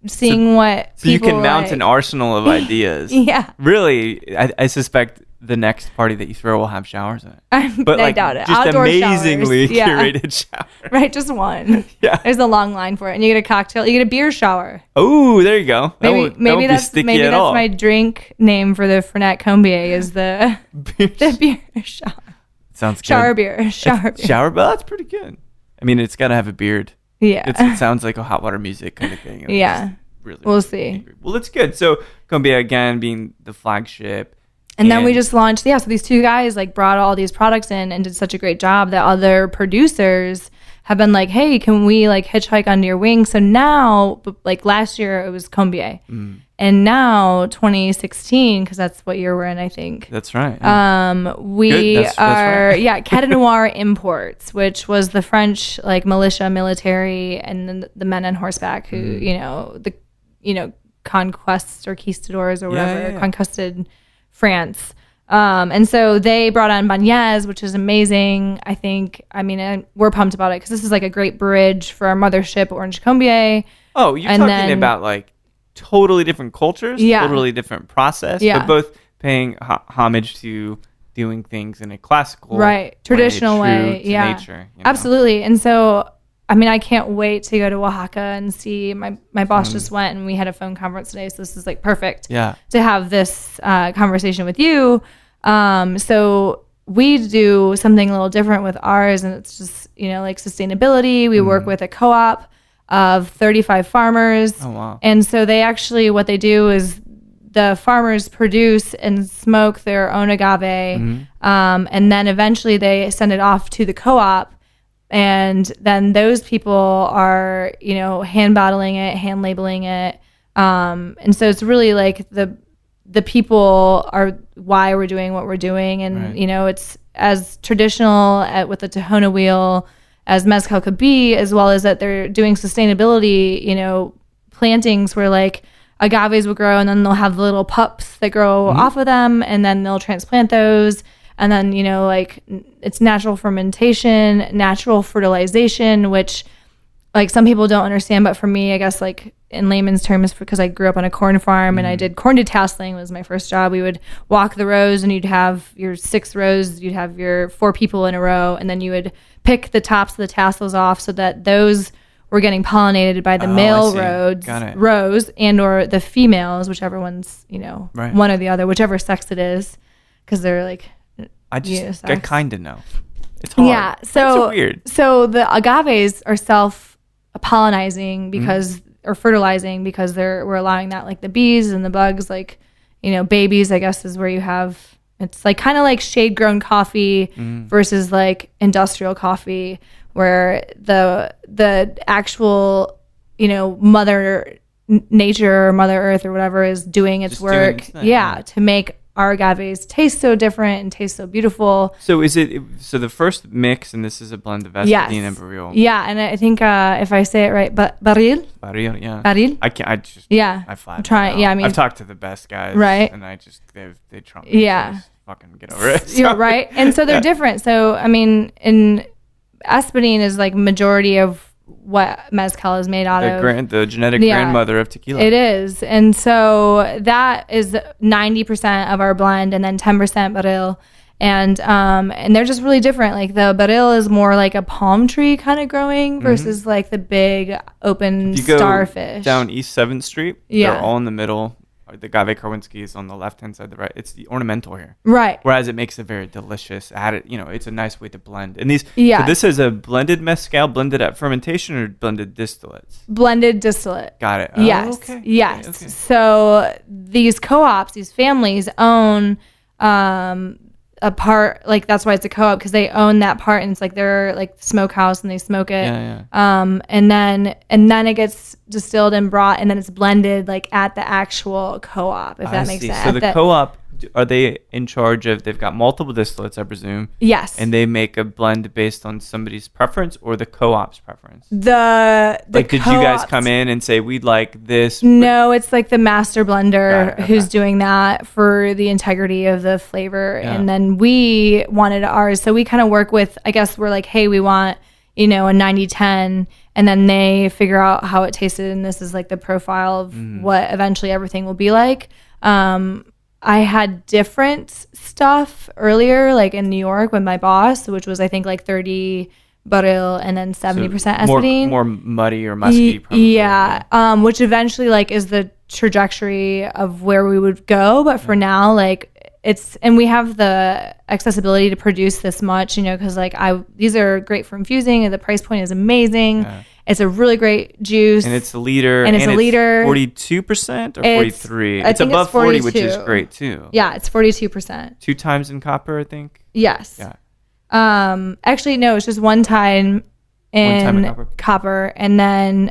seeing what. So you can mount an arsenal of ideas. Yeah. Really, I suspect the next party that you throw will have showers in it. But I doubt it. Just outdoor amazingly showers. curated shower. Right, just one. Yeah. There's a long line for it, and you get a cocktail. You get a beer shower. Oh, there you go. Maybe that's my drink name for the Fernet Combier is the beer shower. Sounds good. Shower beer. Shower, but that's pretty good. I mean, it's got to have a beard. Yeah. It sounds like a hot water music kind of thing. Yeah. Really, we'll see. Well, it's good. So Combier again being the flagship. And then we just launched, so these two guys like brought all these products in and did such a great job that other producers have been like, hey, can we like hitchhike under your wing? So now, like last year it was Combier. And now 2016, because that's what year we're in, I think. That's right. We are Cadre Noir Imports, which was the French like militia, military, and then the men on horseback who, conquests or conquistadors or whatever, conquested France. And so they brought on Banhez, which is amazing. I think, we're pumped about it because this is like a great bridge for our mothership, Orange Combier. Oh, you're talking about like totally different cultures, totally different process, but both paying homage to doing things in a classical, traditional way. To nature, absolutely. And so, I can't wait to go to Oaxaca and see my boss just went and we had a phone conference today. So this is like perfect to have this conversation with you. So we do something a little different with ours, and it's just, like sustainability. We work with a co-op of 35 farmers. Oh, wow. And so they actually, what they do is the farmers produce and smoke their own agave. And then eventually they send it off to the co-op. And then those people are, hand bottling it, hand labeling it. And so it's really like the people are why we're doing what we're doing. And, it's as traditional with the Tahona wheel as mezcal could be, as well as that they're doing sustainability, plantings where like agaves will grow and then they'll have the little pups that grow off of them, and then they'll transplant those. And then, it's natural fermentation, natural fertilization, which like some people don't understand. But for me, I guess like in layman's terms, because I grew up on a corn farm and I did corn detasseling was my first job. We would walk the rows and you'd have your 6 rows, you'd have your 4 people in a row, and then you would pick the tops of the tassels off so that those were getting pollinated by the male rows and or the females, whichever one's, one or the other, whichever sex it is, because they're like, I kind of know. It's hard. Yeah. So weird. So the agaves are self-pollinizing because, or fertilizing because we're allowing that, like the bees and the bugs, like, babies, I guess is where you have, it's like kind of like shade grown coffee versus like industrial coffee, where the actual, mother nature or mother earth or whatever is doing its work. To make our agaves taste so different and taste so beautiful. So so the first mix, and this is a blend of Espadín and Barril. Yeah, and I think if I say it right, Barril, yeah. Barril. I fly. I'm trying. Yeah, I've talked to the best guys, right? And they trump me. Yeah, so fucking get over it. So. You're right, and so they're different. So in Espadín is like majority of what mezcal is made out of. The genetic grandmother of tequila. It is. And so that is 90% of our blend, and then 10% barril. And they're just really different. Like the barril is more like a palm tree kind of growing versus like the big open starfish. Go down East 7th Street. They're all in the middle. The agave Karwinski is on the left-hand side, the right. It's the ornamental here. Right. Whereas it makes it very delicious. It's a nice way to blend. And these, so this is a blended mezcal, blended at fermentation or blended distillates? Blended distillate. Got it. Yes. Okay. Yes. Okay. So these co-ops, these families own a a part, like that's why it's a co-op, because they own that part, and it's like their like smokehouse, and they smoke it. And then it gets distilled and brought, and then it's blended like at the actual co-op, if that makes sense. So the co-op, are they in charge of, they've got multiple distillates, I presume? Yes. And they make a blend based on somebody's preference or the co-op's preference? Did you guys come in and say, we'd like this? No, it's like the master blender who's doing that for the integrity of the flavor. Yeah. And then we wanted ours. So we kind of work with, I guess we're like, hey, we want, a 90-10. And then they figure out how it tasted. And this is like the profile of what eventually everything will be like. I had different stuff earlier, like in New York with my boss, which was I think like 30 barrel and then 70% acetylene. More muddy or musky, probably. Yeah, which eventually like is the trajectory of where we would go. But for now, like and we have the accessibility to produce this much, because like these are great for infusing, and the price point is amazing. Yeah. It's a really great juice. And it's a liter. And it's a liter. 42% or 43? It's above 40, which is great too. Yeah, it's 42%. 2 times in copper, I think? Yes. Yeah. Actually, no, it's just one time in copper. And then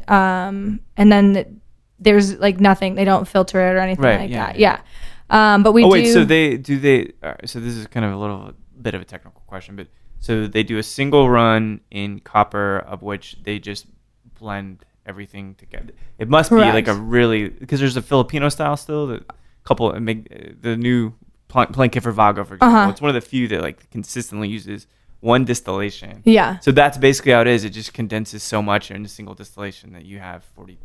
there's like nothing. They don't filter it or anything that. Yeah. But we do. Wait, so so this is kind of a little bit of a technical question, but so they do a single run in copper of which they just blend everything together. It must be like a really, because there's a Filipino style still, the new Planqueffer Vago, for example. It's one of the few that like consistently uses one distillation. Yeah. So that's basically how it is. It just condenses so much in a single distillation that you have 42%.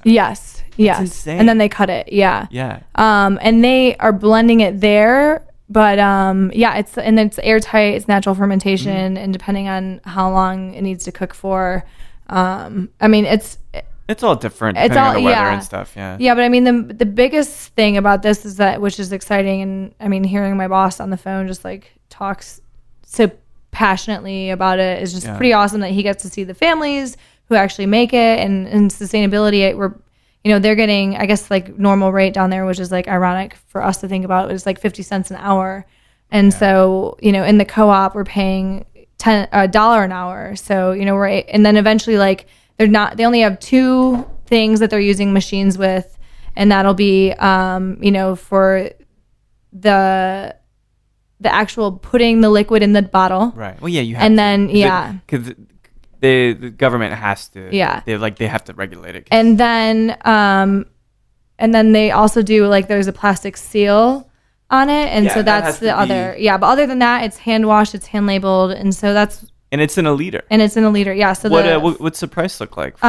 Yes. That's insane. And then they cut it. Yeah. Yeah. And they are blending it there. But it's airtight, it's natural fermentation, and depending on how long it needs to cook for, it's all different depending on the weather and stuff. Yeah. Yeah, but I mean the biggest thing about this is that, which is exciting, and I mean hearing my boss on the phone just like talks so passionately about it is just pretty awesome, that he gets to see the families who actually make it, and sustainability. They're getting, I guess, like normal rate down there, which is like ironic for us to think about. It's like 50 cents an hour. And so, in the co-op, we're paying $1 an hour. So, and then eventually like they only have 2 things that they're using machines with. And that'll be, for the actual putting the liquid in the bottle. Right. Well, yeah, you have and to. Then, because the government has to. Yeah. They have to regulate it. And then they also do like, there's a plastic seal on it, and so that's the other. Yeah, but other than that, it's hand washed, it's hand labeled, and so that's. And it's in a liter. Yeah. So what's the price look like?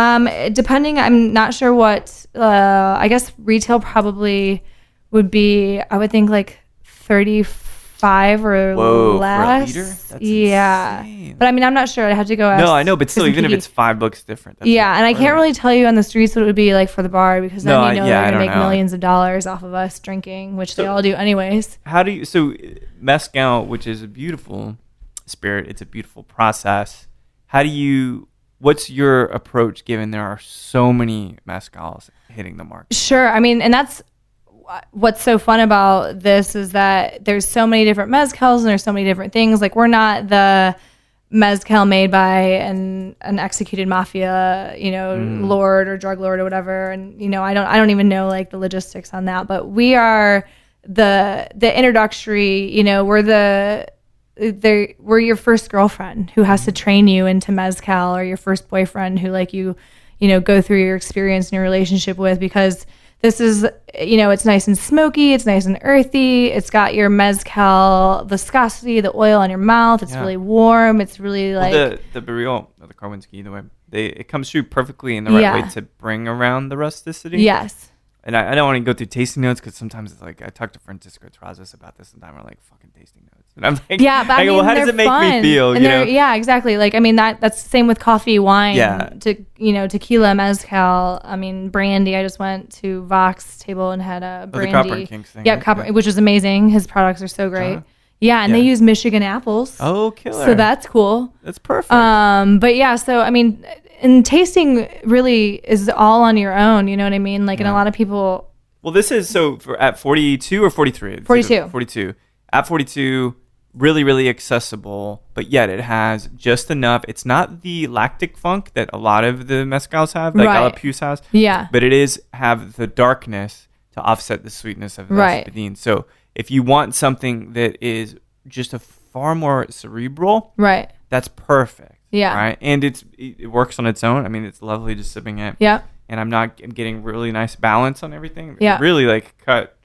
Depending, I'm not sure what. I guess retail probably would be. I would think like 35 or less. For a liter? That's insane. But I mean, I'm not sure. I have to go ask. No, I know, but still, even if it's $5 different. That's and I can't really tell you on the streets what it would be like for the bar, because then they're gonna make millions of dollars off of us drinking, which they all do anyways. So mezcal, which is a beautiful spirit, it's a beautiful process. What's your approach, given there are so many mezcals hitting the market? Sure. I mean, and that's what's so fun about this, is that there's so many different mezcals and there's so many different things. Like, we're not the mezcal made by an executed mafia, lord or drug lord or whatever. And, I don't even know like the logistics on that, but we are the introductory, we're your first girlfriend who has to train you into mezcal, or your first boyfriend who like you go through your experience and your relationship with, because this is, it's nice and smoky, it's nice and earthy, it's got your mezcal viscosity, the oil on your mouth, it's really warm, it's really like... the barril, or the Karwinski, either way, it comes through perfectly in the right way to bring around the rusticity. Yes. And I don't want to go through tasting notes, because sometimes it's like, I talked to Francisco Trazas about this, and we're like, fucking tasting notes. And I'm like, yeah, but I mean, well, how does it make me feel? And yeah, exactly. Like, I mean, that's the same with coffee, wine, tequila, mezcal. I mean, brandy. I just went to Vox table and had a brandy. The Copper and Kings thing. Yeah, Copper, which was amazing. His products are so great. Yeah, and they use Michigan apples. Oh, killer. So that's cool. That's perfect. But yeah, so I mean, and tasting really is all on your own. You know what I mean? Like, and a lot of people. Well, this is at 42 or 43. 42. 42. At 42, really, really accessible, but yet it has just enough. It's not the lactic funk that a lot of the mezcals have, like Alapuz has. Yeah. But it is have the darkness to offset the sweetness of the espadín. So if you want something that is just a far more cerebral, that's perfect. Yeah. Right. And it works on its own. I mean, it's lovely just sipping it. Yeah. And I'm getting really nice balance on everything. Yeah. Really like cut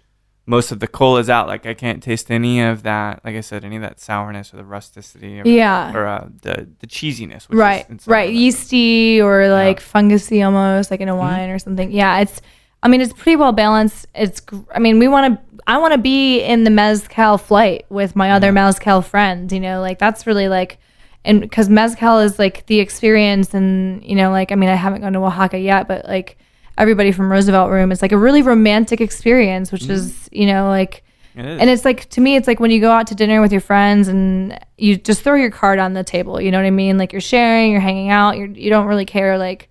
most of the colas out. Like I can't taste any of that. Like I said, any of that sourness or the rusticity or the cheesiness. Which is yeasty or like fungusy almost, like in a wine or something. Yeah. It's pretty well balanced. I want to be in the mezcal flight with my other mezcal friends, like that's really like, and because mezcal is like the experience and, I haven't gone to Oaxaca yet, but like everybody from Roosevelt Room, it's like a really romantic experience, which is, like, and it's like, to me, it's like when you go out to dinner with your friends and you just throw your card on the table, you know what I mean? Like you're sharing, you're hanging out, you don't really care, like,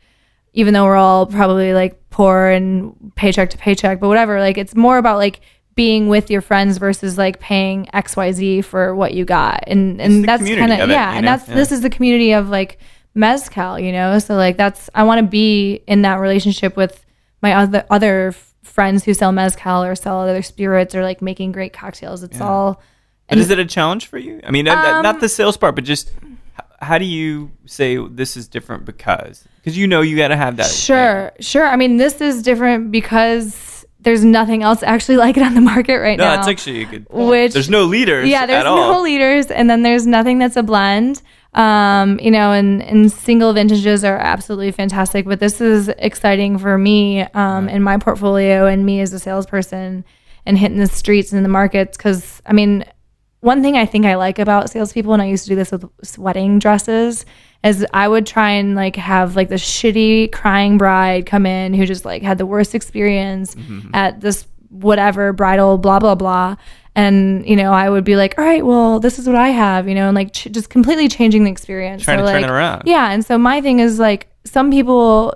even though we're all probably like poor and paycheck to paycheck, but whatever, like it's more about like being with your friends versus like paying XYZ for what you got. And that's kind of, this is the community of like mezcal, So like I want to be in that relationship with my other friends who sell mezcal or sell other spirits or like making great cocktails. It's all. And is it a challenge for you? I mean, not the sales part, but just how do you say this is different because you got to have that. Sure. I mean, this is different because there's nothing else actually like it on the market right now. No, it's actually a good point. There's no leaders. Yeah, there's no leaders, and then there's nothing that's a blend. And single vintages are absolutely fantastic, but this is exciting for me in my portfolio and me as a salesperson and hitting the streets and the markets. Because one thing I think I like about salespeople, and I used to do this with wedding dresses, is I would try and like have like the shitty crying bride come in who just like had the worst experience at this whatever bridal blah blah blah, and I would be like, all right, well, this is what I have, and like just completely changing the experience, trying to turn it around. Yeah, and so my thing is like some people,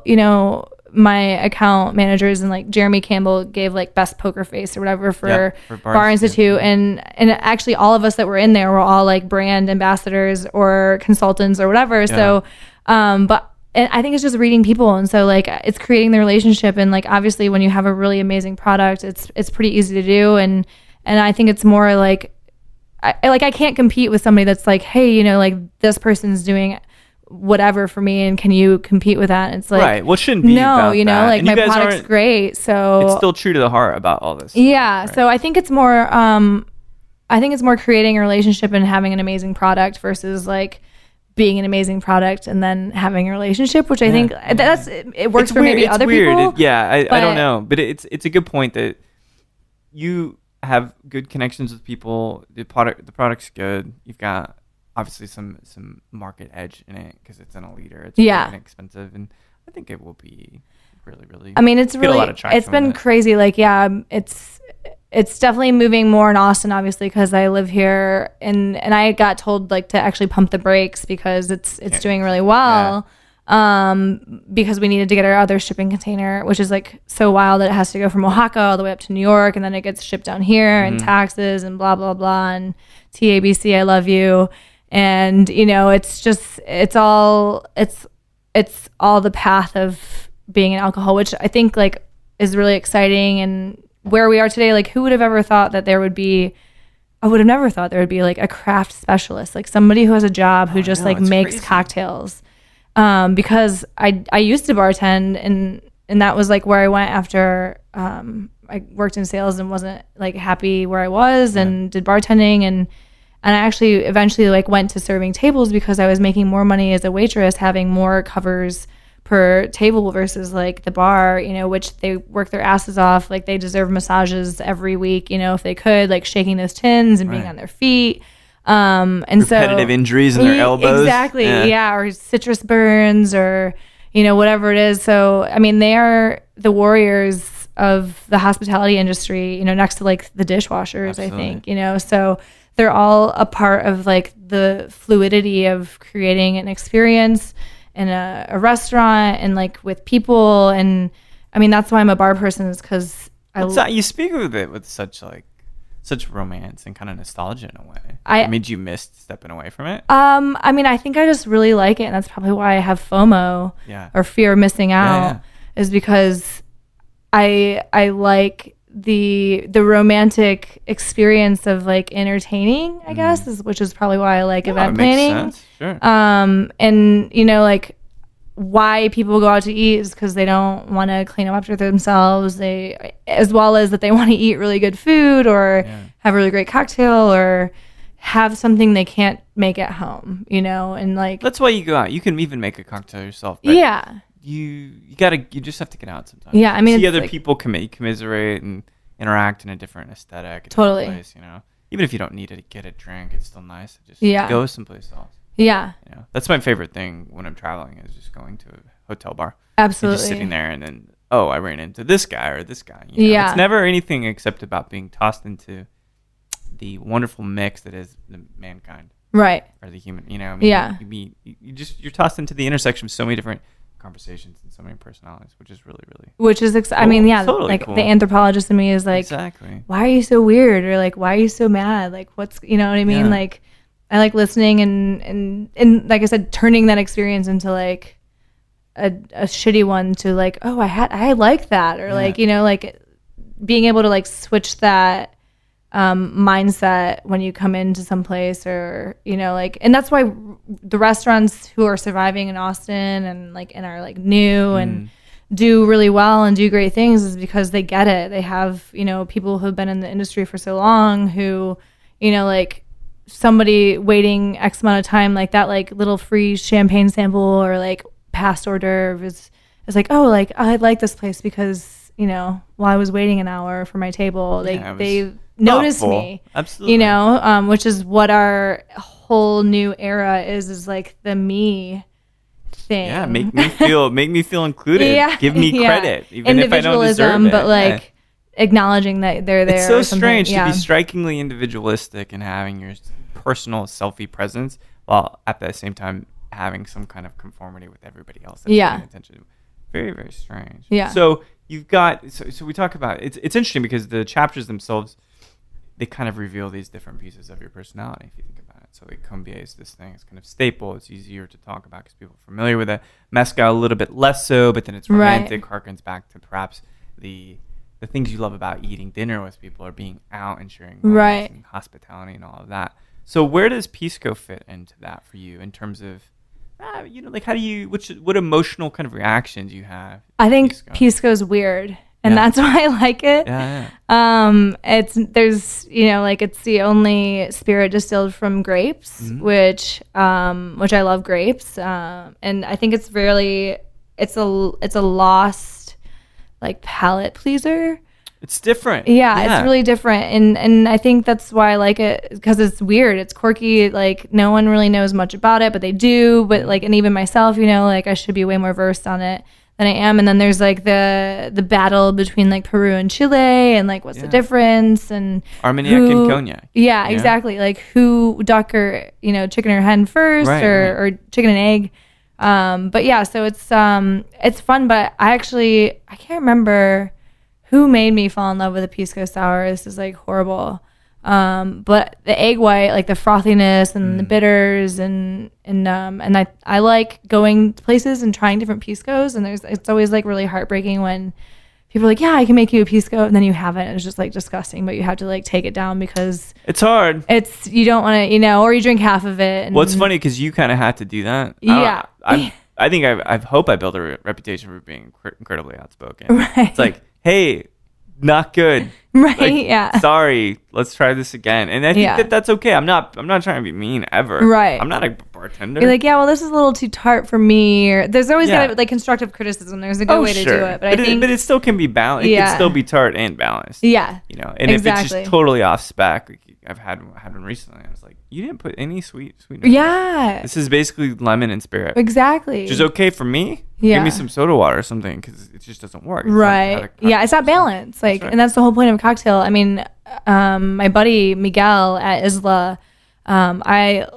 my account managers and like Jeremy Campbell gave like best poker face or whatever for Bar Institute, and actually all of us that were in there were all like brand ambassadors or consultants or whatever. So but I think it's just reading people, and so like it's creating the relationship, and like obviously when you have a really amazing product, it's pretty easy to do, and I think it's more like I can't compete with somebody that's like, hey, like this person's doing whatever for me, and can you compete with that? And it's like, right. Well, it shouldn't be about that. Like my product's great, so it's still true to the heart about all this. Yeah, right. So I think it's more creating a relationship and having an amazing product versus like being an amazing product and then having a relationship, which I think it works for maybe other people. I don't know, but it's a good point that you have good connections with people. The product's good. You've got obviously some market edge in it because it's in a leader. It's really inexpensive, and I think it will be really, really. It's really a lot of traction. It's been crazy. Like, it's definitely moving more in Austin, obviously, because I live here, and I got told like to actually pump the brakes because it's doing really well. Because we needed to get our other shipping container, which is like so wild that it has to go from Oaxaca all the way up to New York, and then it gets shipped down here and taxes and blah blah blah, and TABC, I love you. And it's all the path of being an alcohol, which I think like is really exciting. And where we are today, like who would have ever thought that there would be, I would have never thought there would be like a craft specialist, like somebody who has a job who just like makes crazy cocktails. Because I used to bartend, and that was like where I went after I worked in sales and wasn't like happy where I was, and did bartending, and I actually eventually like went to serving tables because I was making more money as a waitress, having more covers per table versus like the bar, which they work their asses off. Like they deserve massages every week, if they could, like shaking those tins and being on their feet. And repetitive injuries in their elbows. Exactly. Yeah. Or citrus burns or, whatever it is. So, they are the warriors of the hospitality industry, next to like the dishwashers, absolutely. I think, so they're all a part of like the fluidity of creating an experience in a restaurant and like with people. And that's why I'm a bar person, is because you speak of it with such like such romance and kind of nostalgia in a way. It made you miss stepping away from it? I mean, I think I just really like it, and that's probably why I have FOMO or fear of missing out, is because I like the romantic experience of like entertaining, I guess, which is probably why I like event planning. Makes sense. Sure. And like why people go out to eat is because they don't want to clean up after themselves. As well as that they want to eat really good food or have a really great cocktail or have something they can't make at home, and like that's why you go out. You can even make a cocktail yourself. But you just have to get out sometimes. Yeah, I mean, see other people commiserate and interact in a different aesthetic. Totally. Place, even if you don't need to get a drink, it's still nice to just go someplace else. Yeah. That's my favorite thing when I'm traveling is just going to a hotel bar. Absolutely. And just sitting there and then, I ran into this guy or this guy. It's never anything except about being tossed into the wonderful mix that is the mankind. Right. Or the human, you're tossed into the intersection of so many different conversations and so many personalities, which is really, really cool. I mean, totally like cool. The anthropologist in me is like, exactly. Why are you so weird? Or like, why are you so mad? Like, what's, you know what I mean? Yeah. Like, I like listening and like I said, turning that experience into like a shitty one to like, I like that. Or like, like being able to like switch that mindset when you come into some place or, like, and that's why the restaurants who are surviving in Austin and like, and are like new and do really well and do great things is because they get it. They have, people who've been in the industry for so long who, like, somebody waiting X amount of time, like that, like little free champagne sample or like past hors d'oeuvre is like, like I like this place because, while I was waiting an hour for my table, they noticed me. Absolutely. Which is what our whole new era is like the me thing. Yeah, make me feel included. Give me credit, even if I don't deserve it. But like acknowledging that they're there. It's so strange to be strikingly individualistic and having your personal selfie presence while at the same time having some kind of conformity with everybody else. That's paying attention. Very, very strange. Yeah. So you've got so we talk about it's interesting because the chapters themselves, they kind of reveal these different pieces of your personality if you think about it. So like Combier is this thing, it's kind of staple, it's easier to talk about because people are familiar with it. Mezcal a little bit less so, but then it's romantic, harkens back to perhaps the things you love about eating dinner with people or being out and sharing moments and hospitality and all of that. So where does Pisco fit into that for you in terms of, like how do you, what emotional kind of reactions you have? I think Pisco's weird. And that's why I like it. It's the only spirit distilled from grapes, which I love grapes. And I think it's a lost like palate pleaser. It's different. Yeah, it's really different. And I think that's why I like it because it's weird. It's quirky. Like no one really knows much about it, but they do. But like, and even myself, like I should be way more versed on it than I am. And then there's like the battle between like Peru and Chile and like what's the difference and Armagnac and Cognac. Yeah, exactly. Like who duck or chicken or hen first or chicken and egg. But yeah, so it's fun. But I can't remember who made me fall in love with a Pisco sour. This is like horrible. But the egg white, like the frothiness and the bitters and I like going to places and trying different Piscos, and it's always like really heartbreaking when people are like, yeah, I can make you a Pisco, and then you have it and it's just like disgusting, but you have to like take it down because it's hard. You don't want to, or you drink half of it. Well, it's funny because you kind of had to do that. Yeah. I think I hope I built a reputation for being incredibly outspoken. Right. It's like, hey, not good. Right. Like, sorry. Let's try this again. And I think that's okay. I'm not trying to be mean ever. Right. I'm not a bartender. You're like, yeah, well, this is a little too tart for me. Or there's always got like constructive criticism. There's a good way to do it. But it still can be balanced. It can still be tart and balanced. Yeah. And if it's just totally off spec, like I've had one recently. I was like, you didn't put any sweetness. Yeah. This is basically lemon and spirit. Exactly. Which is okay for me. Yeah. Give me some soda water or something because it just doesn't work. Right. It's not balanced. Like, and that's the whole point of a cocktail. I mean, my buddy Miguel at Isla, I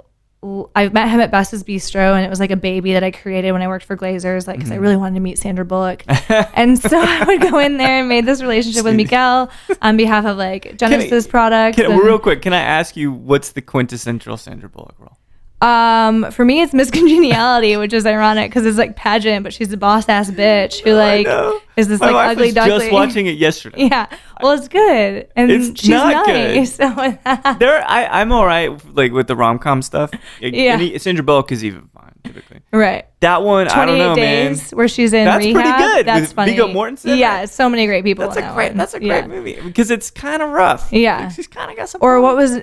I met him at Banhez Bistro, and it was like a baby that I created when I worked for Glazers, like because I really wanted to meet Sandra Bullock, and so I would go in there and made this relationship with Miguel on behalf of like Genesis products. Real quick, can I ask you what's the quintessential Sandra Bullock role? For me, it's Miss Congeniality, which is ironic because it's like pageant, but she's a boss ass bitch who like is this like ugly duckling. Just watching it yesterday. Yeah, well, it's good, and she's nice. So I'm all right like with the rom-com stuff. Sandra Bullock is even fine typically. Right. That one, I don't know, days, man. Where she's in that's rehab. Pretty good. That's with funny. Viggo Mortensen. Yeah, so many great people. That's a great movie because it's kind of rough. Yeah, she's kind of got some. Or what was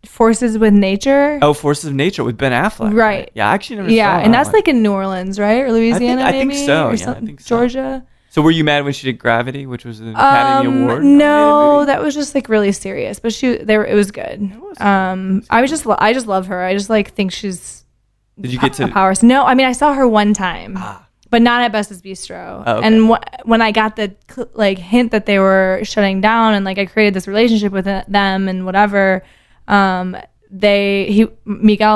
Forces with Nature? Oh, Forces of Nature with Ben Affleck. Right. Yeah, I actually never saw that. And that's like in New Orleans, right? Or Louisiana, I think so. Or I think so. Georgia. So were you mad when she did Gravity, which was an Academy Award? No, that was just like really serious. But it was good. I just love her. I just like think she's. Did you get to power? No, I mean I saw her one time. But not at Banhez Bistro. Oh, okay. And when I got the like hint that they were shutting down, and like I created this relationship with them and whatever, Miguel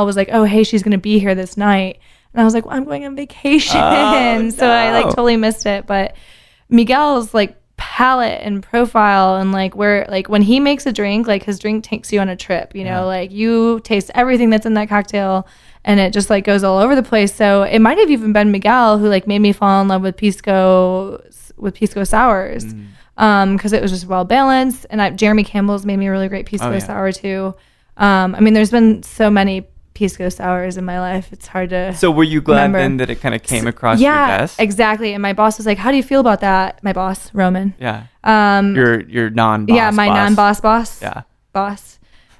was like, oh hey, she's gonna be here this night, and I was like, well, I'm going on vacation, so I like totally missed it. But Miguel's like palate and profile and like where like when he makes a drink, like his drink takes you on a trip, you know, like you taste everything that's in that cocktail. And it just like goes all over the place. So it might have even been Miguel who like made me fall in love with Pisco sours, because it was just well balanced. And Jeremy Campbell's made me a really great Pisco sour too. I mean, there's been so many Pisco sours in my life. It's hard to. So were you glad then that it kind of came across your desk? Yeah, exactly. And my boss was like, "How do you feel about that?" My boss, Roman. Yeah. Your non-boss. Yeah, my non-boss. Yeah. Boss.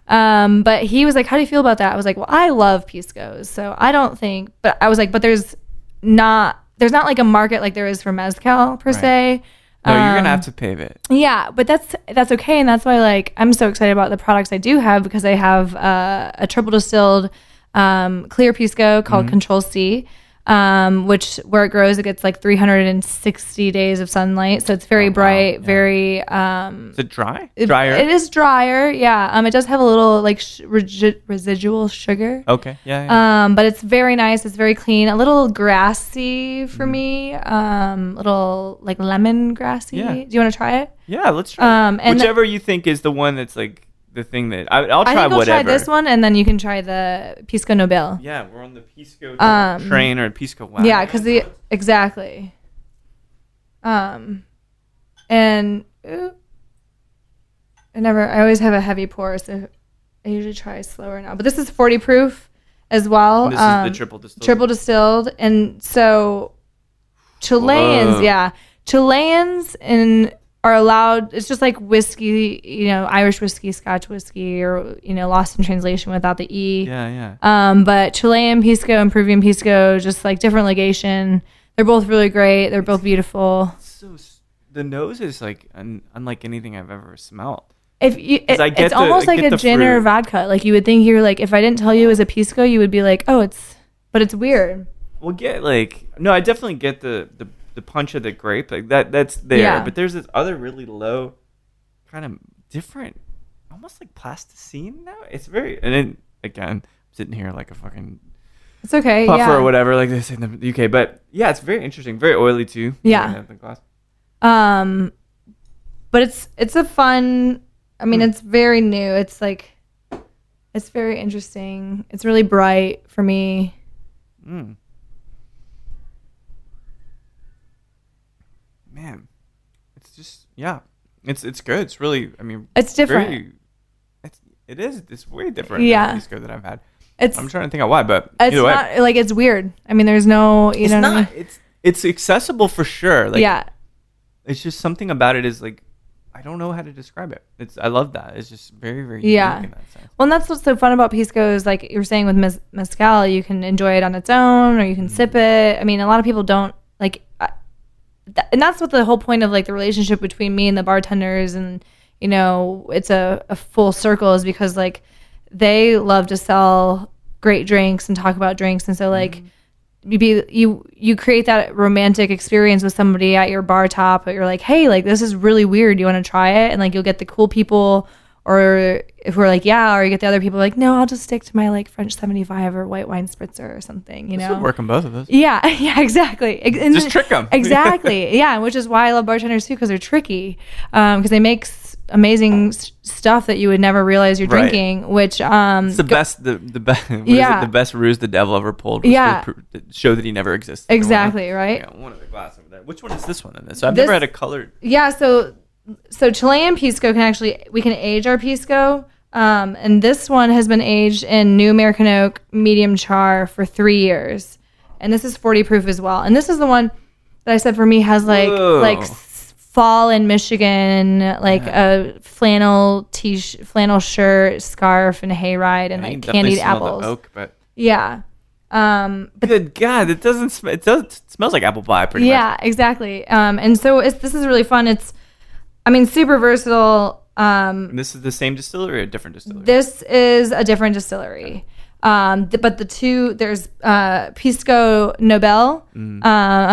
But he was like, how do you feel about that? I was like, well, I love Piscos, so I don't think, but I was like, but there's not like a market like there is for Mezcal per se. No, you're going to have to pave it. Yeah, but that's okay. And that's why like, I'm so excited about the products I do have because I have, a triple distilled, clear Pisco called Control C. Which where it grows, it gets like 360 days of sunlight, so it's very bright, very. Is it dry? Drier. It is drier, yeah. It does have a little like residual sugar. Okay, yeah. But it's very nice. It's very clean. A little grassy for me. Little like lemon grassy. Yeah. Do you want to try it? Yeah, let's try. And whichever you think is the one that's like. The thing that I'll try whatever. Try this one, and then you can try the Pisco Nobel. Yeah, we're on the Pisco train or Pisco wagon. Yeah, because exactly. And I always have a heavy pour, so I usually try slower now. But this is 40 proof as well. And this is the triple distilled. Triple distilled, and so Chileans, Chileans are allowed. It's just like whiskey, you know, Irish whiskey, Scotch whiskey, or you know, lost in translation without the E. Yeah. But Chilean Pisco and Peruvian Pisco, just like different legation. They're both really great. They're both beautiful. So the nose is like unlike anything I've ever smelled. It's almost like a gin or vodka. Like you would think you're like, if I didn't tell you it was a Pisco, you would be like, oh, but it's weird. Well, I definitely get the punch of the grape, like that's there, but there's this other really low, kind of different, almost like plasticine now. It's very, and then again, I'm sitting here like a fucking it's okay puffer or whatever, like they say in the UK, but yeah, it's very interesting, very oily too. Yeah. The glass. But it's a fun. I mean, it's very new. It's like, it's very interesting. It's really bright for me. Man, it's just it's good. It's really, I mean, it's different. It's way different than the Pisco that I've had. I'm trying to think of why, but it's not like it's weird. I mean, there's no, you know what I mean? It's accessible for sure. Like, yeah, it's just something about it is like, I don't know how to describe it. I love that. It's just very, very unique in that sense. Well, and that's what's so fun about Pisco is like you were saying with mezcal, you can enjoy it on its own or you can sip it. I mean, a lot of people don't like. And that's what the whole point of like the relationship between me and the bartenders, and you know, it's a full circle, is because like they love to sell great drinks and talk about drinks, and so like you create that romantic experience with somebody at your bar top, but you're like, hey, like this is really weird, you want to try it? And like you'll get the cool people Or if we're like, yeah, or you get the other people like, no, I'll just stick to my like French 75 or white wine spritzer or something, you know? This would work on both of those. Yeah, yeah, exactly. Just trick them. Exactly. Yeah, which is why I love bartenders too, because they're tricky. Because they make amazing stuff that you would never realize you're drinking, which it's the best the best ruse the devil ever pulled was to show that he never existed. Exactly, right? Yeah, one of the glass over there. Which one is this one in this? So I've never had a colored. Yeah, so Chilean Pisco we can age our Pisco. And this one has been aged in New American Oak medium char for 3 years. And this is 40 proof as well. And this is the one that I said for me has like fall in Michigan, like a flannel shirt, scarf, and a hayride, and like candied apples. Oak, but yeah. Good God, it smells like apple pie pretty much. Yeah, exactly. And so this is really fun. It's, super versatile. This is the same distillery or a different distillery? This is a different distillery. But the two, there's Pisco Nobel,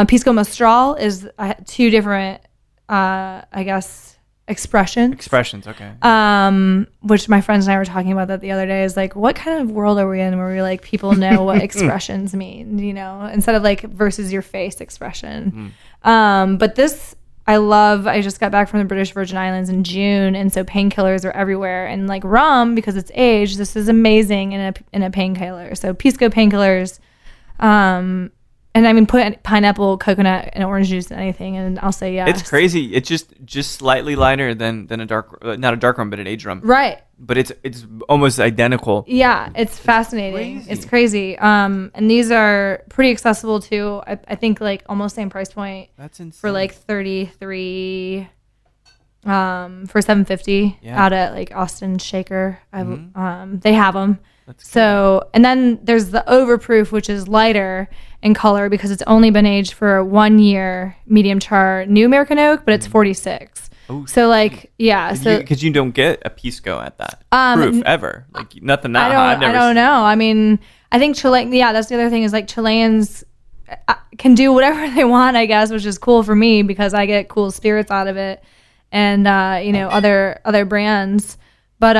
Pisco Mistral is two different, I guess, expressions, okay. Which my friends and I were talking about that the other day, is like, what kind of world are we in where we like people know what expressions mean, instead of like versus your face expression. But this I just got back from the British Virgin Islands in June, and so painkillers are everywhere, and like rum, because it's aged, this is amazing in a painkiller. So Pisco painkillers, and put pineapple, coconut, and orange juice in anything, and I'll say yes. It's crazy. It's just slightly lighter than a dark, not a dark rum, but an aged rum. Right. But it's almost identical. Yeah, it's fascinating. It's crazy. And these are pretty accessible too. I think like almost same price point. That's insane. For like 33 for $7.50 out at like Austin Shaker. They have them. So, and then there's the overproof, which is lighter in color because it's only been aged for 1 year, medium char, New American Oak, but it's 46. Oh, so like, yeah. Because you don't get a Pisco at that proof ever. Like nothing that high. I don't know. I think Chilean, that's the other thing is like Chileans can do whatever they want, I guess, which is cool for me because I get cool spirits out of it and, other brands. But,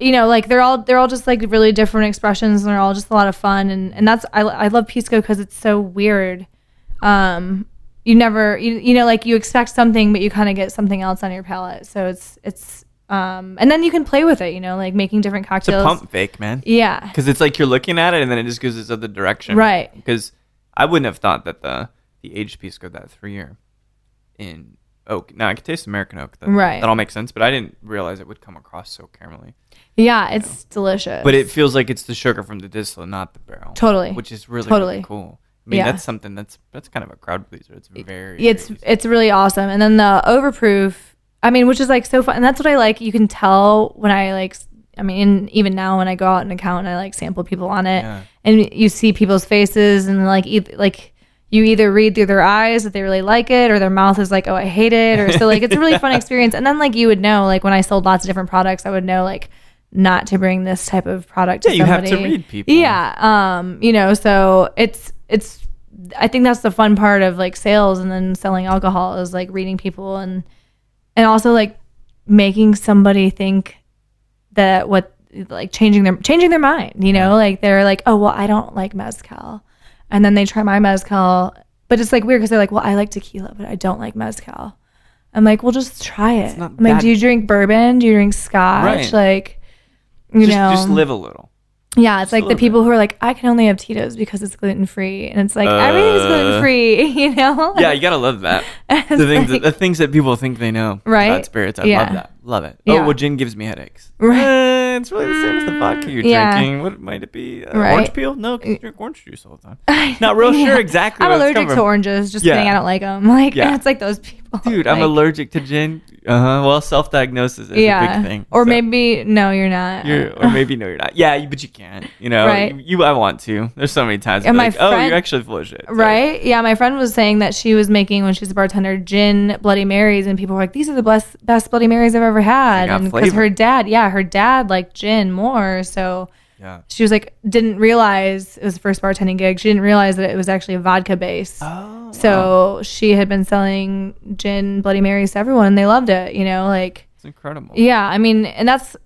like they're all just like really different expressions, and they're all just a lot of fun, and that's I love Pisco because it's so weird. You never like you expect something, but you kind of get something else on your palate. So it's and then you can play with it, like making different cocktails. It's a pump fake, man. Yeah, because it's like you're looking at it and then it just goes this other direction, right? Because I wouldn't have thought that the aged Pisco that 3 year in oak. Now I could taste American oak. That all makes sense, but I didn't realize it would come across so caramelly. Yeah, it's delicious. But it feels like it's the sugar from the distillate, not the barrel. Totally. Which is really cool. That's something that's kind of a crowd pleaser. It's it's really awesome. And then the overproof, which is like so fun. And that's what I like. You can tell when I like, even now when I go out and account and I like sample people on it, and you see people's faces and like you either read through their eyes that they really like it, or their mouth is like, oh, I hate it, or so like it's a really fun experience. And then like you would know, like when I sold lots of different products, I would know like not to bring this type of product to somebody. Yeah, you have to read people. Yeah, so it's I think that's the fun part of like sales and then selling alcohol is like reading people and also like making somebody think that changing their mind, like they're like, oh well, I don't like mezcal. And then they try my mezcal, but it's like weird because they're like, well, I like tequila, but I don't like mezcal. I'm like, well, just try it. I'm like, do you drink bourbon? Do you drink scotch? Right. Like, just live a little. Yeah, it's like the people who are like, I can only have Tito's because it's gluten free, and it's like everything's gluten free, Yeah, you gotta love that. The things that people think they know about spirits, I love that. Love it. Yeah. Oh, well, gin gives me headaches. Right. It's really the same as the vodka you're drinking. What might it be? Orange peel? No, because you drink orange juice all the time. Not real sure exactly. I'm allergic to oranges. Just kidding. I don't like them. Like, it's like those people. Dude, I'm allergic to gin. Well, self-diagnosis is a big thing. Or maybe no, you're not. Or maybe no, you're not. Yeah, but you can't. Right. I want to. There's so many times. And like, oh, you're actually full of shit. Right. Like, yeah, my friend was saying that she was making, when she was a bartender, gin Bloody Marys, and people were like, these are the best Bloody Marys I've ever had. And because her dad liked gin more, so she was like, didn't realize it was the first bartending gig. She didn't realize that it was actually a vodka base. So she had been selling gin Bloody Marys to everyone, and they loved it. It's incredible. Yeah, I mean, and that's,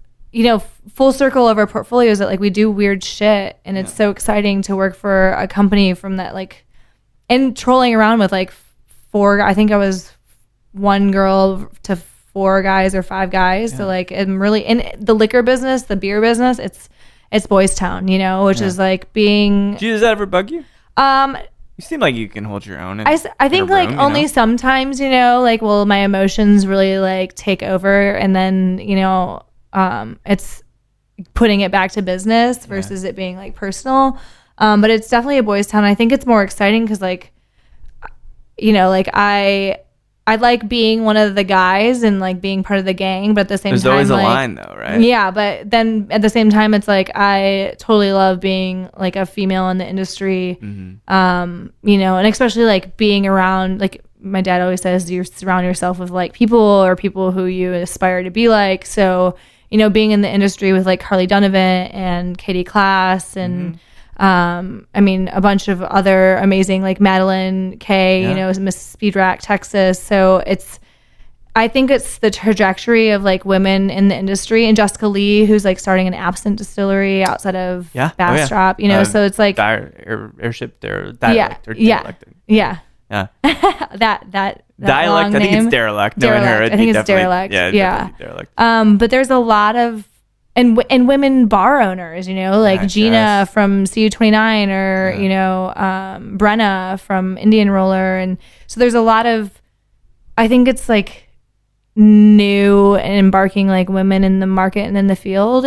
full circle of our portfolios that like we do weird shit, and it's so exciting to work for a company from that, like, and trolling around with like I think I was one girl to 4 guys or 5 guys. So like, I'm really in the liquor business, the beer business. It's Boys Town, which is like being. Does that ever bug you? You seem like you can hold your own. I think like only sometimes, like, will my emotions really like take over, and then, it's putting it back to business versus it being like personal. But it's definitely a Boys Town. I think it's more exciting because like, like I like being one of the guys and like being part of the gang, but at the same time, there's always like, a line though, right? Yeah, but then at the same time, it's like I totally love being like a female in the industry, and especially like being around, like my dad always says, you surround yourself with like people who you aspire to be like. So, being in the industry with like Harley Donovan and Katie Klass and I mean, a bunch of other amazing, like Madeline Kay, Miss Speed Rack, Texas. So I think it's the trajectory of like women in the industry, and Jessica Lee, who's like starting an absinthe distillery outside of Bastrop, so it's like airship there, dialect, yeah. that dialect. I think it's derelict. I think it's derelict. Yeah. Derelict. But there's a lot of and women bar owners, like Gina from CU29 or Brenna from Indian Roller, and so there's a lot of, I think it's like new and embarking like women in the market and in the field,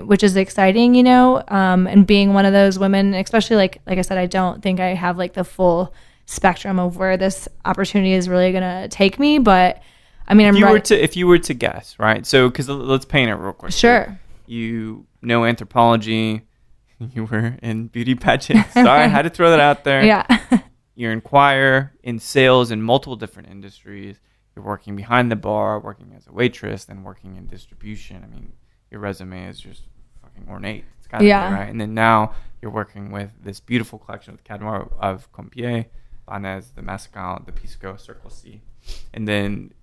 which is exciting, and being one of those women, especially like I said, I don't think I have like the full spectrum of where this opportunity is really gonna take me, but I mean, if you were to guess, right? So, because let's paint it real quick. Sure. You know anthropology. You were in beauty pageants. Sorry, I had to throw that out there. Yeah. You're in choir, in sales, in multiple different industries. You're working behind the bar, working as a waitress, then working in distribution. I mean, your resume is just fucking ornate. It's got to be, right? And then now you're working with this beautiful collection with Cadre Noir of Combier, Banhez, the Mezcal, the Pisco, Circle C, and then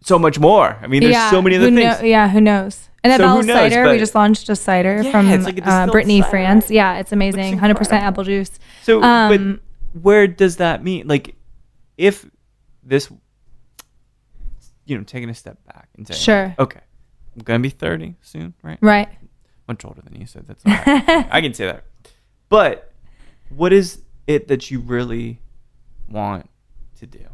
so much more. I mean, there's so many other things. Who knows? And Abel cider, we just launched a cider from like Brittany, France. Right? Yeah, it's amazing. 100% apple juice. So, but where does that mean? Like, if this, taking a step back and saying, sure, okay, I'm gonna be 30 soon, right? Right. Much older than you, so that's all right. I can say that. But what is it that you really want to do?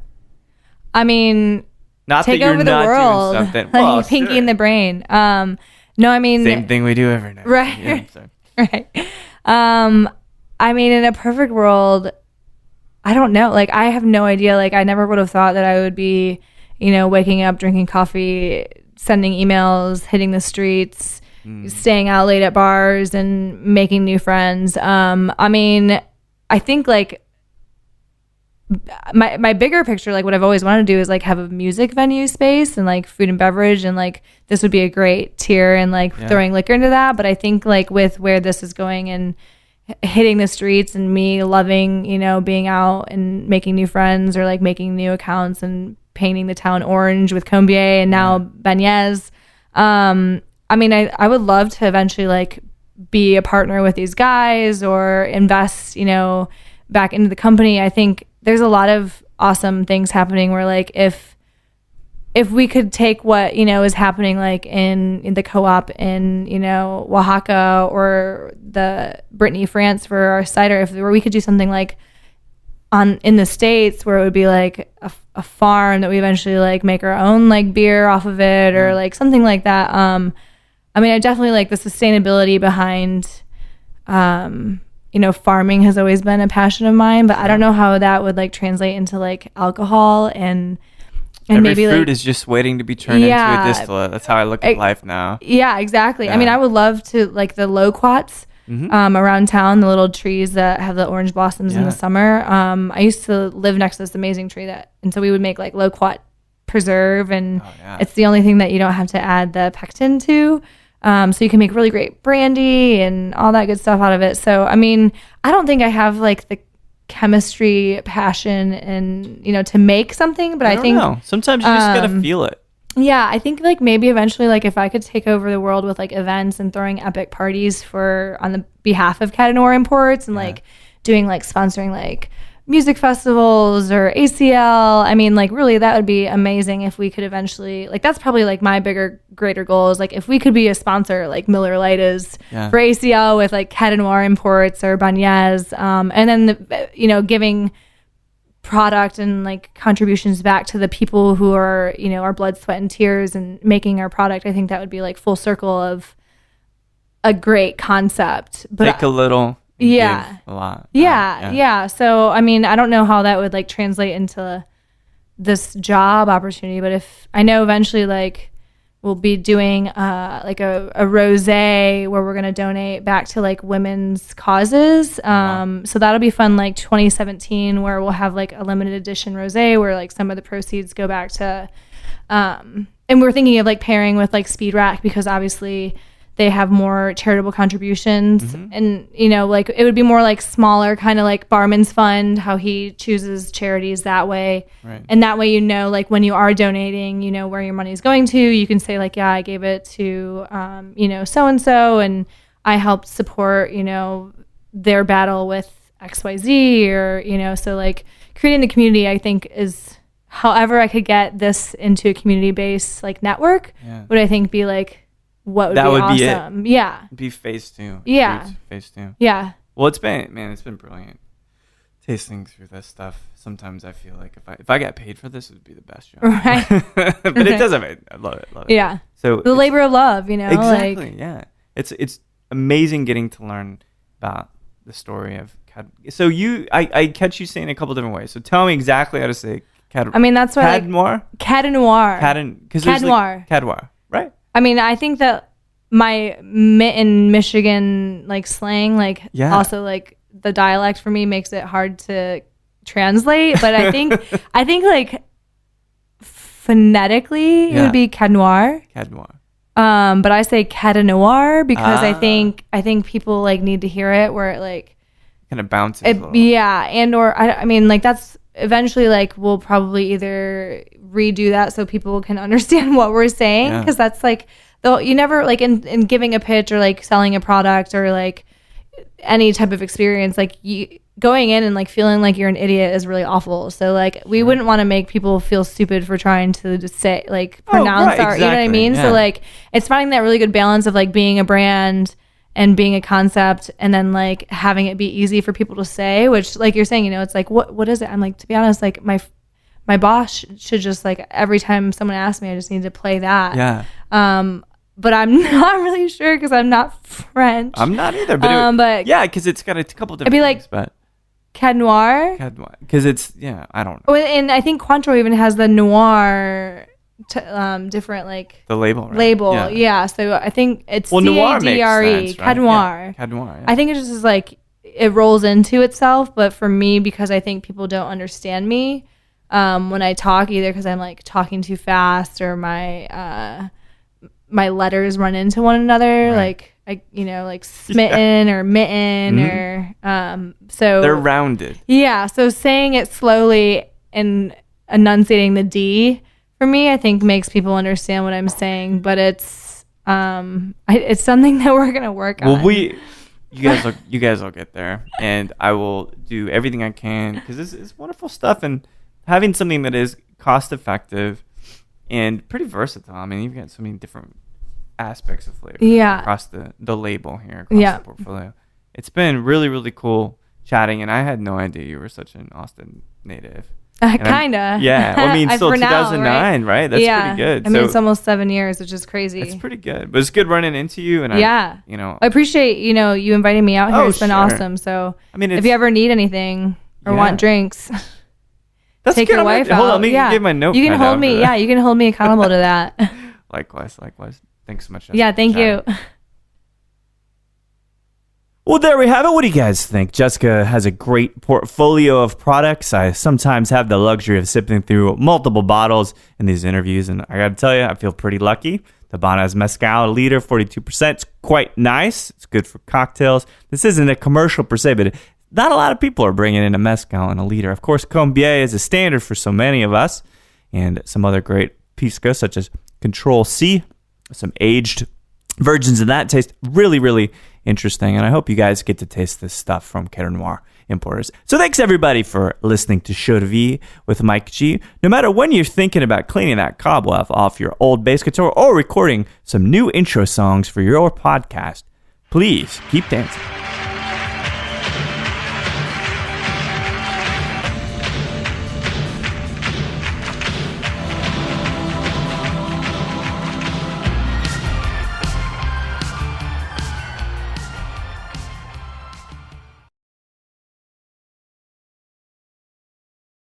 I mean, not take that over the world, doing something. Well, pinky in the brain. No, I mean, same thing we do every night. Right. Yeah, right. I mean, in a perfect world, I don't know. Like, I have no idea. Like, I never would have thought that I would be, waking up, drinking coffee, sending emails, hitting the streets, staying out late at bars, and making new friends. I mean, I think like my bigger picture, like what I've always wanted to do is like have a music venue space and like food and beverage, and like this would be a great tier and like throwing liquor into that. But I think like with where this is going and hitting the streets and me loving, being out and making new friends or like making new accounts and painting the town orange with Combier and now Banhez. I mean, I would love to eventually like be a partner with these guys or invest, back into the company. I think there's a lot of awesome things happening where like if we could take what is happening like in the co-op in Oaxaca or the Brittany, France for our cider, where we could do something like in the States where it would be like a farm that we eventually like make our own like beer off of it or like something like that. I mean, I definitely like the sustainability behind farming has always been a passion of mine, but I don't know how that would like translate into like alcohol and every maybe fruit like, is just waiting to be turned into a distillate. That's how I look at life now. Yeah, exactly. I mean, I would love to like the loquats around town, the little trees that have the orange blossoms in the summer. I used to live next to this amazing tree and so we would make like loquat preserve, and it's the only thing that you don't have to add the pectin to. So you can make really great brandy and all that good stuff out of it. So, I mean, I don't think I have like the chemistry passion and, to make something, but I think know. Sometimes you just got to feel it. Yeah, I think like maybe eventually, like if I could take over the world with like events and throwing epic parties on the behalf of Cadre Noir Imports and like doing like sponsoring like music festivals or ACL. I mean, like really that would be amazing if we could eventually, like that's probably like my greater goal is like if we could be a sponsor like Miller Lite is for ACL with like Cadre Noir Imports or Banhez, and then giving product and like contributions back to the people who are our blood, sweat, and tears and making our product. I think that would be like full circle of a great concept. But take a little, give a lot. Yeah. So I mean, I don't know how that would like translate into this job opportunity, but if I know eventually like we'll be doing like a rosé where we're going to donate back to like women's causes. So that'll be fun, like 2017, where we'll have like a limited edition rosé where like some of the proceeds go back to, and we're thinking of like pairing with like Speed Rack because obviously they have more charitable contributions, and like it would be more like smaller, kind of like Barman's Fund, how he chooses charities that way, and that way like when you are donating, where your money is going to. You can say like, yeah, I gave it to so and so, and I helped support their battle with XYZ, or so like creating the community, I think is however I could get this into a community based like network would I think be like. What would that be would awesome? Be it. Yeah. Be phase 2. Yeah. Phase 2. Yeah. Well, it's been brilliant tasting through this stuff. Sometimes I feel like if I got paid for this, it would be the best job. Right. But it doesn't. I love it. Yeah. So the labor of love, Exactly. like, yeah. It's amazing getting to learn about the story of So I catch you saying it a couple different ways. So tell me exactly how to say Cadre. I mean, that's why Cadre Noir. Cadre Noir. Cadre Noir. Cadre Noir. Right. I mean, I think that my in Michigan like slang, like also like the dialect for me makes it hard to translate. But I think like phonetically it would be Cadre Noir. Cadre Noir. But I say Cadre Noir because I think people like need to hear it where it like kind of bounces. I mean like that's eventually like we'll probably either redo that so people can understand what we're saying because that's like though you never like in giving a pitch or like selling a product or like any type of experience like you going in and like feeling like you're an idiot is really awful. So like we wouldn't want to make people feel stupid for trying to just say like pronounce our, you know what I mean? So like it's finding that really good balance of like being a brand and being a concept and then like having it be easy for people to say, which like you're saying, it's like what is it? I'm like, to be honest, like my boss should just like every time someone asks me, I just need to play that. Yeah. But I'm not really sure because I'm not French. I'm not either. But yeah, because it's got a couple different. It'd be like things, but Cadre Noir. Because it's I don't know. And I think Cointreau even has the noir, different like the label. Right? Label, yeah. So I think it's Noir Cadre, right? Cadre Noir. Cadre Noir. I think it just is like it rolls into itself. But for me, because I think people don't understand me when I talk, either because I'm like talking too fast or my letters run into one another, like like smitten or mitten or so they're rounded. Yeah, so saying it slowly and enunciating the D for me, I think makes people understand what I'm saying. But it's it's something that we're gonna work on. Well, you guys will get there, and I will do everything I can because it's wonderful stuff, and having something that is cost effective and pretty versatile. I mean, you've got so many different aspects of flavor across the label here, across the portfolio. It's been really, really cool chatting, and I had no idea you were such an Austin native. Kinda. Yeah. Well, I mean, still 2009, now, right? That's pretty good. I mean, it's almost 7 years, which is crazy. It's pretty good. But it's good running into you, and I appreciate, you inviting me out here. It's been awesome. So I mean, if you ever need anything or want drinks, take your wife out. Hold on, let me give my note. You can hold me. Yeah, you can hold me accountable to that. Likewise. Thanks so much, Jessica. Yeah, thank you. Well, there we have it. What do you guys think? Jessica has a great portfolio of products. I sometimes have the luxury of sipping through multiple bottles in these interviews, and I got to tell you, I feel pretty lucky. The Banhez Mezcal, a liter, 42%. It's quite nice. It's good for cocktails. This isn't a commercial per se, but not a lot of people are bringing in a mezcal in a liter. Of course, Combier is a standard for so many of us, and some other great Pisco, such as Control C, some aged versions of that taste really, really interesting. And I hope you guys get to taste this stuff from Cadre Noir Importers. So thanks everybody for listening to Show de Vie with Mike G. No matter when you're thinking about cleaning that cobweb off your old bass guitar or recording some new intro songs for your podcast, please keep dancing.